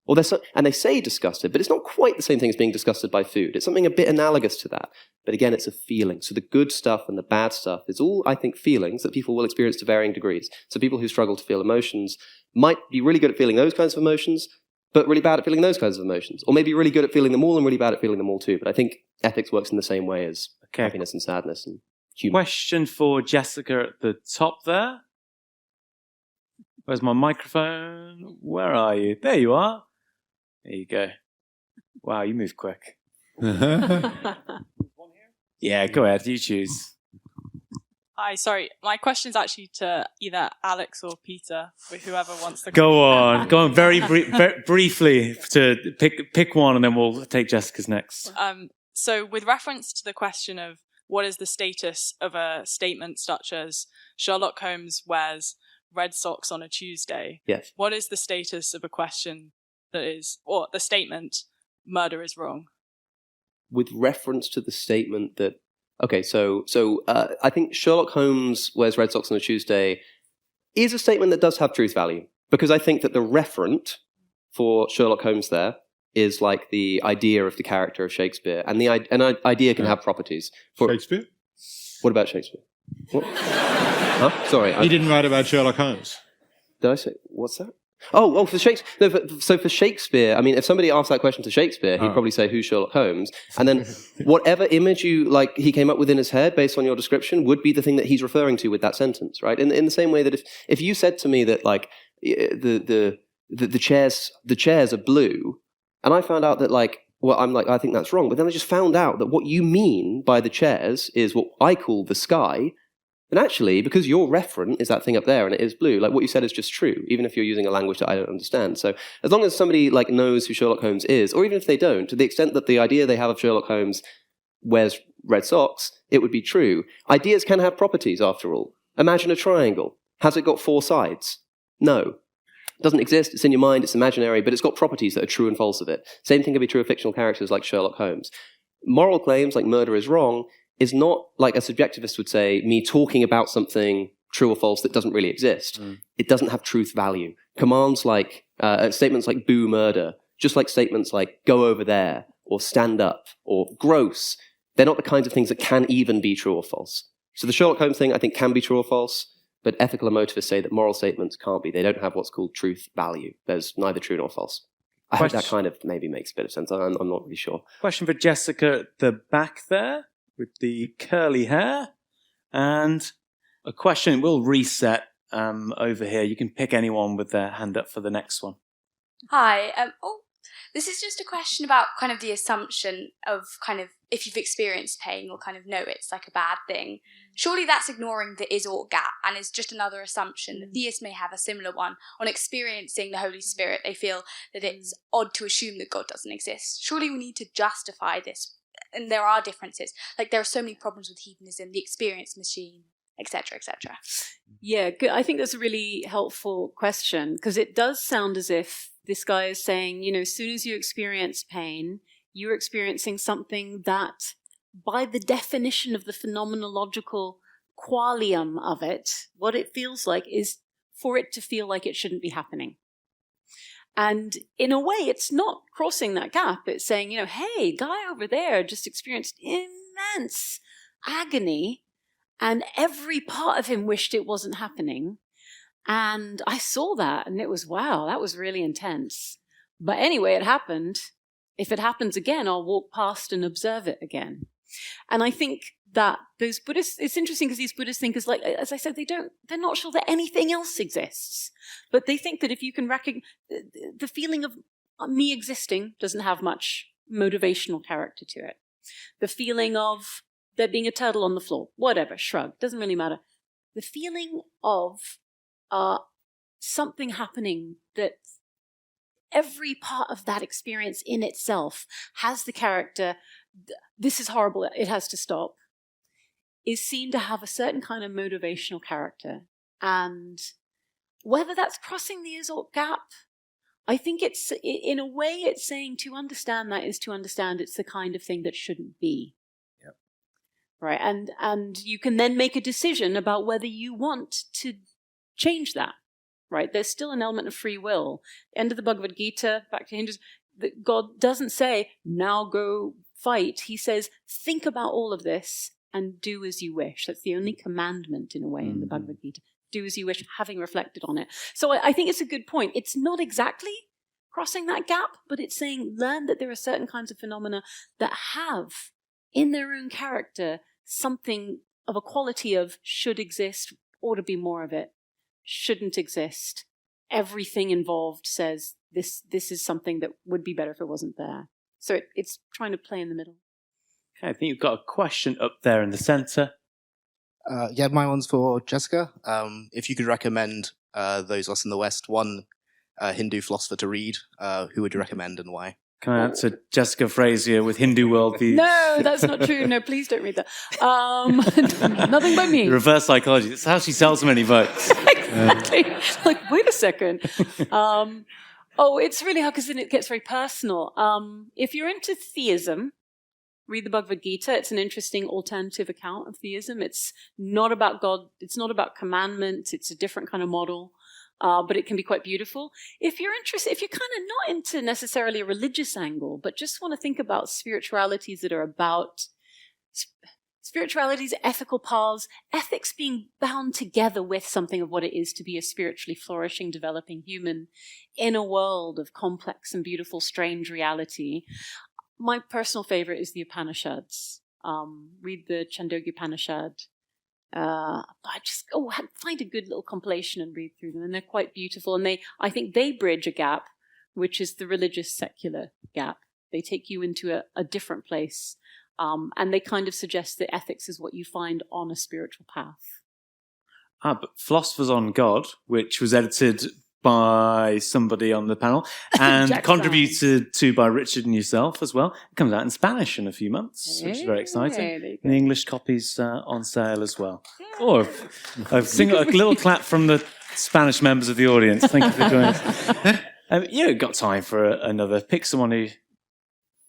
Or and they say disgusted, but it's not quite the same thing as being disgusted by food. It's something a bit analogous to that. But again, it's a feeling. So the good stuff and the bad stuff is all, I think, feelings that people will experience to varying degrees. So people who struggle to feel emotions might be really good at feeling those kinds of emotions, but really bad at feeling those kinds of emotions. Or maybe really good at feeling them all and really bad at feeling them all too. But I think ethics works in the same way as happiness and sadness and humor.
Question for Jessica at the top there. Where's my microphone? Where are you? There you are. There you go. Wow, you move quick. Yeah, go ahead. You choose.
Hi, sorry. My question is actually to either Alex or Peter, or whoever wants to.
Go on. Very briefly to pick one, and then we'll take Jessica's next.
So, with reference to the question of what is the status of a statement such as Sherlock Holmes wears red socks on a Tuesday?
Yes.
What is the status of a question that is, or the statement, murder is wrong?
With reference to the statement that, okay, so I think Sherlock Holmes wears red socks on a Tuesday is a statement that does have truth value, because I think that the referent for Sherlock Holmes there is like the idea of the character of Shakespeare, and an idea can have properties.
Shakespeare?
What about Shakespeare? What? Huh? Sorry.
He didn't write about Sherlock Holmes.
Did I say, what's that? Oh, for Shakespeare. No, so for Shakespeare, I mean, if somebody asked that question to Shakespeare, he'd probably say, who's Sherlock Holmes? And then whatever image he came up with in his head based on your description would be the thing that he's referring to with that sentence, right? In the same way that if you said to me that, like, the chairs are blue, and I found out that, like, well, I'm like, I think that's wrong. But then I just found out that what you mean by the chairs is what I call the sky. And actually, because your referent is that thing up there and it is blue, like what you said is just true, even if you're using a language that I don't understand. So as long as somebody like knows who Sherlock Holmes is, or even if they don't, to the extent that the idea they have of Sherlock Holmes wears red socks, it would be true. Ideas can have properties, after all. Imagine a triangle. Has it got four sides? No. It doesn't exist. It's in your mind. It's imaginary, but it's got properties that are true and false of it. Same thing can be true of fictional characters like Sherlock Holmes. Moral claims like murder is wrong is not, like a subjectivist would say, me talking about something true or false that doesn't really exist. It doesn't have truth value. Commands like, statements like boo murder, just like statements like go over there, or stand up, or gross, they're not the kinds of things that can even be true or false. So the Sherlock Holmes thing, I think, can be true or false, but ethical emotivists say that moral statements can't be. They don't have what's called truth value. There's neither true nor false. I hope that kind of maybe makes a bit of sense. I'm not really sure.
Question for Jessica at the back there, with the curly hair, and a question, we'll reset over here. You can pick anyone with their hand up for the next one.
Hi. This is just a question about kind of the assumption of kind of if you've experienced pain, you'll kind of know it's like a bad thing. Surely that's ignoring the is-ought gap, and is just another assumption. The theists may have a similar one on experiencing the Holy Spirit. They feel that it's odd to assume that God doesn't exist. Surely we need to justify this. And there are differences. Like, there are so many problems with hedonism, the experience machine, etc., etc.
Yeah, good. I think that's a really helpful question, because it does sound as if this guy is saying, as soon as you experience pain, you're experiencing something that, by the definition of the phenomenological qualium of it, what it feels like is for it to feel like it shouldn't be happening. And in a way, it's not crossing that gap. It's saying, hey, guy over there just experienced immense agony, and every part of him wished it wasn't happening. And I saw that, and it was, wow, that was really intense. But anyway, it happened. If it happens again, I'll walk past and observe it again. And I think that those Buddhists, it's interesting because these Buddhist thinkers, like, as I said, they're not sure that anything else exists. But they think that if you can recognize the feeling of me existing doesn't have much motivational character to it. The feeling of there being a turtle on the floor, whatever, shrug, doesn't really matter. The feeling of something happening that every part of that experience in itself has the character, this is horrible, it has to stop, is seen to have a certain kind of motivational character. And whether that's crossing the is-ought gap, I think it's, in a way, it's saying to understand that is to understand it's the kind of thing that shouldn't be.
Yep.
Right? And you can then make a decision about whether you want to change that. Right? There's still an element of free will. End of the Bhagavad Gita, back to Hindus, that God doesn't say, now go fight. He says, think about all of this and do as you wish. That's the only commandment, in a way, in the Bhagavad Gita. Do as you wish, having reflected on it. So I think it's a good point. It's not exactly crossing that gap, but it's saying learn that there are certain kinds of phenomena that have, in their own character, something of a quality of should exist, ought to be more of it, shouldn't exist. Everything involved says this is something that would be better if it wasn't there. So it's trying to play in the middle.
Okay, I think you've got a question up there in the centre.
Yeah, my one's for Jessica. If you could recommend those of us in the West one Hindu philosopher to read, who would you recommend and why?
Can I answer Jessica Frazier with Hindu worldviews?
No, that's not true. No, please don't read that. Nothing by me.
Reverse psychology. That's how she sells so many votes.
Exactly. Like, wait a second. It's really hard because then it gets very personal. If you're into theism, read the Bhagavad Gita. It's an interesting alternative account of theism. It's not about God. It's not about commandment. It's a different kind of model, but it can be quite beautiful. If you're kind of not into necessarily a religious angle, but just want to think about spiritualities that are about spiritualities, ethical paths, ethics being bound together with something of what it is to be a spiritually flourishing, developing human in a world of complex and beautiful, strange reality. My personal favorite is the Upanishads. Read the Chandogya Upanishad. Find a good little compilation and read through them. And they're quite beautiful. And I think they bridge a gap, which is the religious secular gap. They take you into a different place. And they kind of suggest that ethics is what you find on a spiritual path.
But Philosophers on God, which was edited by somebody on the panel and contributed to by Richard and yourself as well. It comes out in Spanish in a few months, which is very exciting. And the English copy's on sale as well. Or a little clap from the Spanish members of the audience. Thank you for joining us. You've got time for another. Pick someone who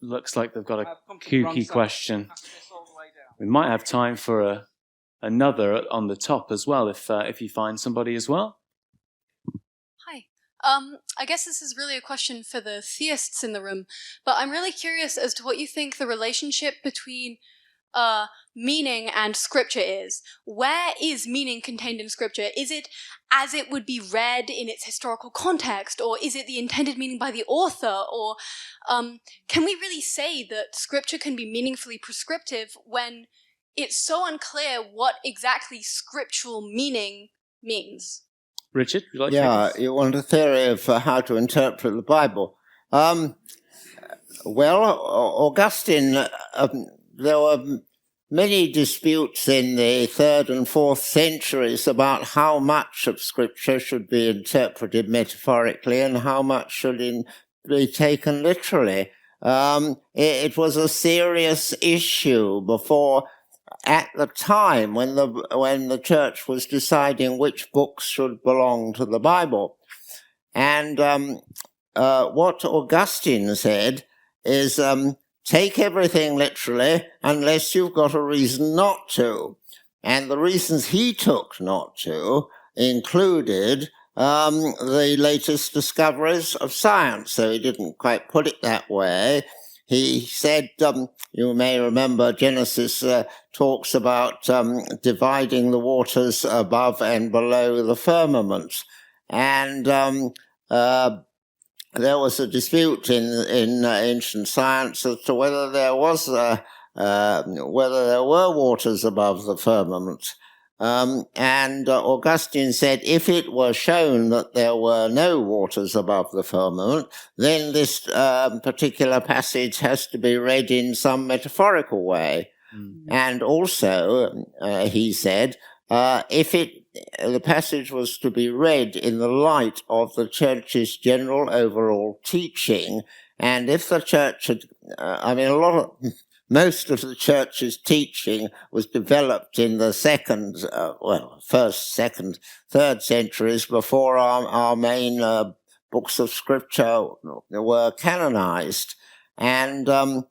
looks like they've got a kooky question. We might have time for another on the top as well, if you find somebody as well.
I guess this is really a question for the theists in the room, but I'm really curious as to what you think the relationship between meaning and scripture is. Where is meaning contained in scripture? Is it as it would be read in its historical context, or is it the intended meaning by the author? Or can we really say that scripture can be meaningfully prescriptive when it's so unclear what exactly scriptural meaning means?
Richard, would you like to take this?
You want a theory of how to interpret the Bible. Augustine, there were many disputes in the 3rd and 4th centuries about how much of Scripture should be interpreted metaphorically and how much should be taken literally. It was a serious issue before, at the time when the church was deciding which books should belong to the Bible. And what Augustine said is, take everything literally unless you've got a reason not to. And the reasons he took not to included the latest discoveries of science. So he didn't quite put it that way. He said, you may remember Genesis talks about dividing the waters above and below the firmament. And there was a dispute in ancient science as to whether there was whether there were waters above the firmament. And Augustine said, if it were shown that there were no waters above the firmament, then this particular passage has to be read in some metaphorical way. And also, he said, if the passage was to be read in the light of the church's general overall teaching, and if the church had, most of the church's teaching was developed in the first, second, third centuries before our main books of scripture were canonized. And a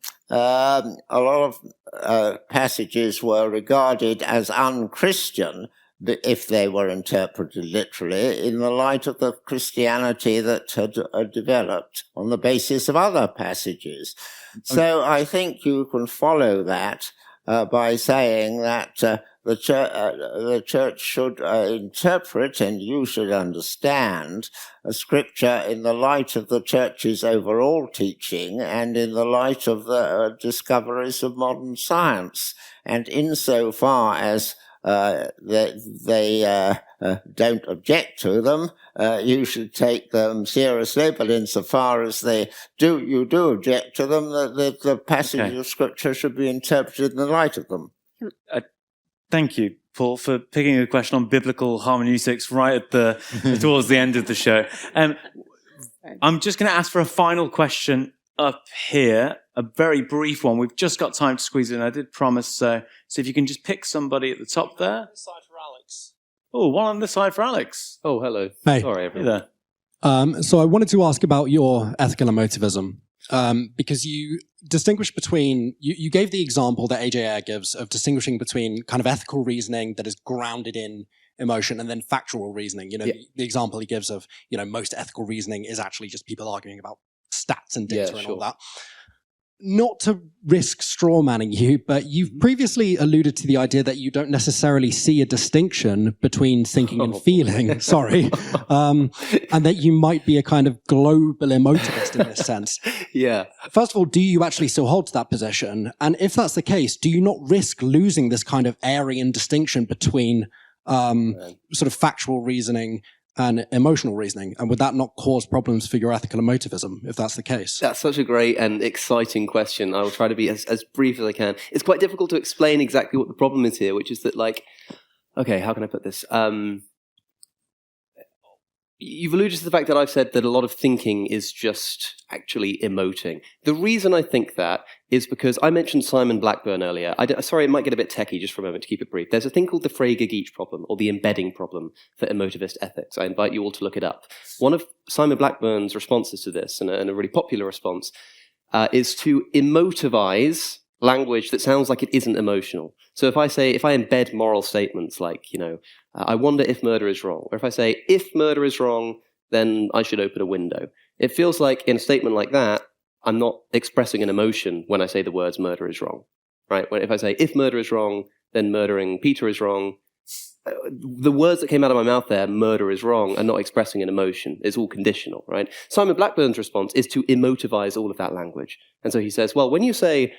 lot of passages were regarded as unchristian if they were interpreted literally in the light of the Christianity that had developed on the basis of other passages. So I think you can follow that by saying that the church should interpret, and you should understand, a scripture in the light of the church's overall teaching and in the light of the discoveries of modern science. And insofar as they don't object to them, you should take them seriously, but insofar as you do object to them, the passage of scripture should be interpreted in the light of them.
Thank you, Paul, for picking a question on biblical hermeneutics right at towards the end of the show. I'm just going to ask for a final question up here, a very brief one. We've just got time to squeeze in. I did promise. So if you can just pick somebody at the top there.
This side for Alex.
Oh, one on this side for Alex.
Oh, hello.
Hey.
Sorry, everyone.
Hey there.
So I wanted to ask about your ethical emotivism, because you distinguish between, you gave the example that A.J. Ayer gives of distinguishing between kind of ethical reasoning that is grounded in emotion and then factual reasoning. The example he gives of, most ethical reasoning is actually just people arguing about stats and data and all that. Not to risk straw manning you, but you've previously alluded to the idea that you don't necessarily see a distinction between thinking and feeling, sorry, and that you might be a kind of global emotivist in this sense.
Yeah.
First of all, do you actually still hold to that position? And if that's the case, do you not risk losing this kind of Aryan distinction between sort of factual reasoning and emotional reasoning? And would that not cause problems for your ethical emotivism, if that's the case?
That's such a great and exciting question. I will try to be as brief as I can. It's quite difficult to explain exactly what the problem is here, which is that, okay, how can I put this? You've alluded to the fact that I've said that a lot of thinking is just actually emoting. The reason I think that is because I mentioned Simon Blackburn earlier. Sorry, it might get a bit techie just for a moment to keep it brief. There's a thing called the Frege-Geach problem, or the embedding problem for emotivist ethics. I invite you all to look it up. One of Simon Blackburn's responses to this, and a really popular response, is to emotivize language that sounds like it isn't emotional. So if I embed moral statements like, I wonder if murder is wrong, or if I say, if murder is wrong, then I should open a window. It feels like in a statement like that, I'm not expressing an emotion when I say the words murder is wrong, right? If I say, if murder is wrong, then murdering Peter is wrong, the words that came out of my mouth there, murder is wrong, are not expressing an emotion. It's all conditional, right? Simon Blackburn's response is to emotivize all of that language. And so he says, well, when you say,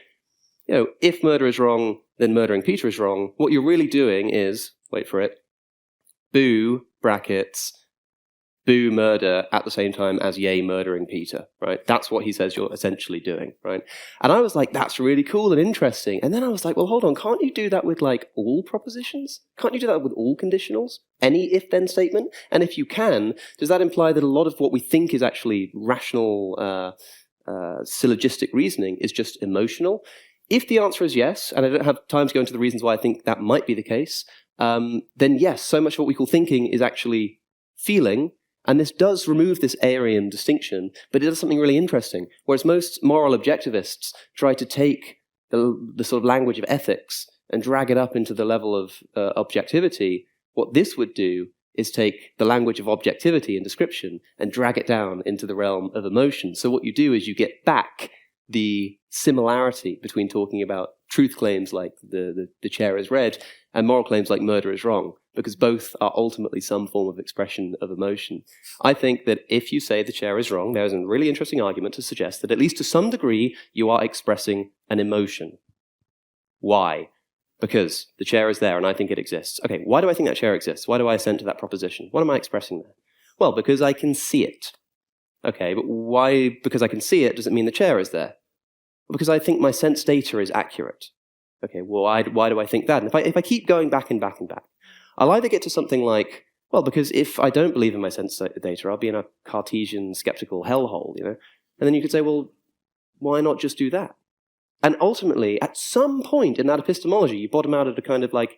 if murder is wrong, then murdering Peter is wrong, what you're really doing is, wait for it, boo, brackets, boo murder at the same time as yay murdering Peter, right? That's what he says you're essentially doing, right? And I was like, that's really cool and interesting. And then I was like, well, hold on, can't you do that with all propositions? Can't you do that with all conditionals? Any if-then statement? And if you can, does that imply that a lot of what we think is actually rational syllogistic reasoning is just emotional? If the answer is yes, and I don't have time to go into the reasons why I think that might be the case, then yes, so much of what we call thinking is actually feeling, and this does remove this Aryan distinction, but it does something really interesting. Whereas most moral objectivists try to take the sort of language of ethics and drag it up into the level of objectivity, what this would do is take the language of objectivity and description and drag it down into the realm of emotion. So what you do is you get back the similarity between talking about truth claims like the chair is red and moral claims like murder is wrong, because both are ultimately some form of expression of emotion. I think that if you say the chair is wrong, there's a really interesting argument to suggest that at least to some degree you are expressing an emotion. Why? Because the chair is there and I think it exists. Okay, why do I think that chair exists? Why do I assent to that proposition? What am I expressing there? Well, because I can see it. Okay, but why, because I can see it, does it mean the chair is there? Because I think my sense data is accurate. Okay, well, why do I think that? And if I keep going back and back and back, I'll either get to something like, well, because if I don't believe in my sense data, I'll be in a Cartesian skeptical hellhole, you know? And then you could say, well, why not just do that? And ultimately, at some point in that epistemology, you bottom out at a kind of like,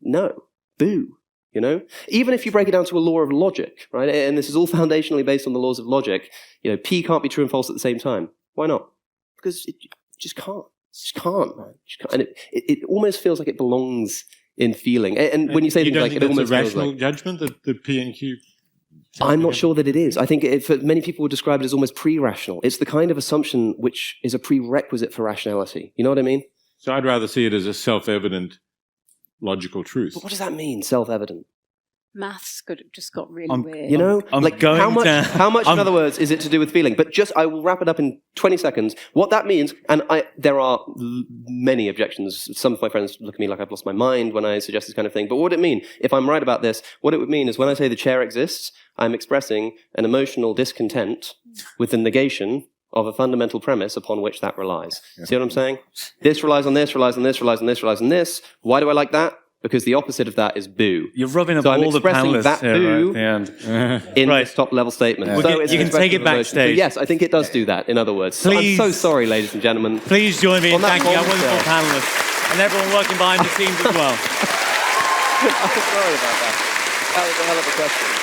no, boo, you know? Even if you break it down to a law of logic, right? And this is all foundationally based on the laws of logic, you know, P can't be true and false at the same time. Why not? Because it just can't. It just can't, man. It just can't. And it almost feels like it belongs in feeling. And when you say
you
things like, it almost
a
feels
rational
like...
judgment, the P and Q?
I'm not sure that it is. I think many people would describe it as almost pre-rational. It's the kind of assumption which is a prerequisite for rationality. You know what I mean?
So I'd rather see it as a self-evident logical truth.
But what does that mean, self-evident?
Maths just got really weird.
You know, like how much, in other words, is it to do with feeling? But I will wrap it up in 20 seconds. What that means, and there are many objections. Some of my friends look at me like I've lost my mind when I suggest this kind of thing. But what would it mean? If I'm right about this, what it would mean is when I say the chair exists, I'm expressing an emotional discontent with the negation of a fundamental premise upon which that relies. Yeah. See what I'm saying? This relies on this, relies on this, relies on this, relies on this. Why do I like that? Because the opposite of that is boo.
You're rubbing up
so
all the panelists
that
here
boo
right at the end.
in this top-level statement.
Yeah.
So
you can take it backstage.
So yes, I think it does do that, in other words.
Please,
so I'm so sorry, ladies and gentlemen.
Please join me in thanking our wonderful panelists and everyone working behind the scenes as well.
I'm sorry about that. That was a hell of a question.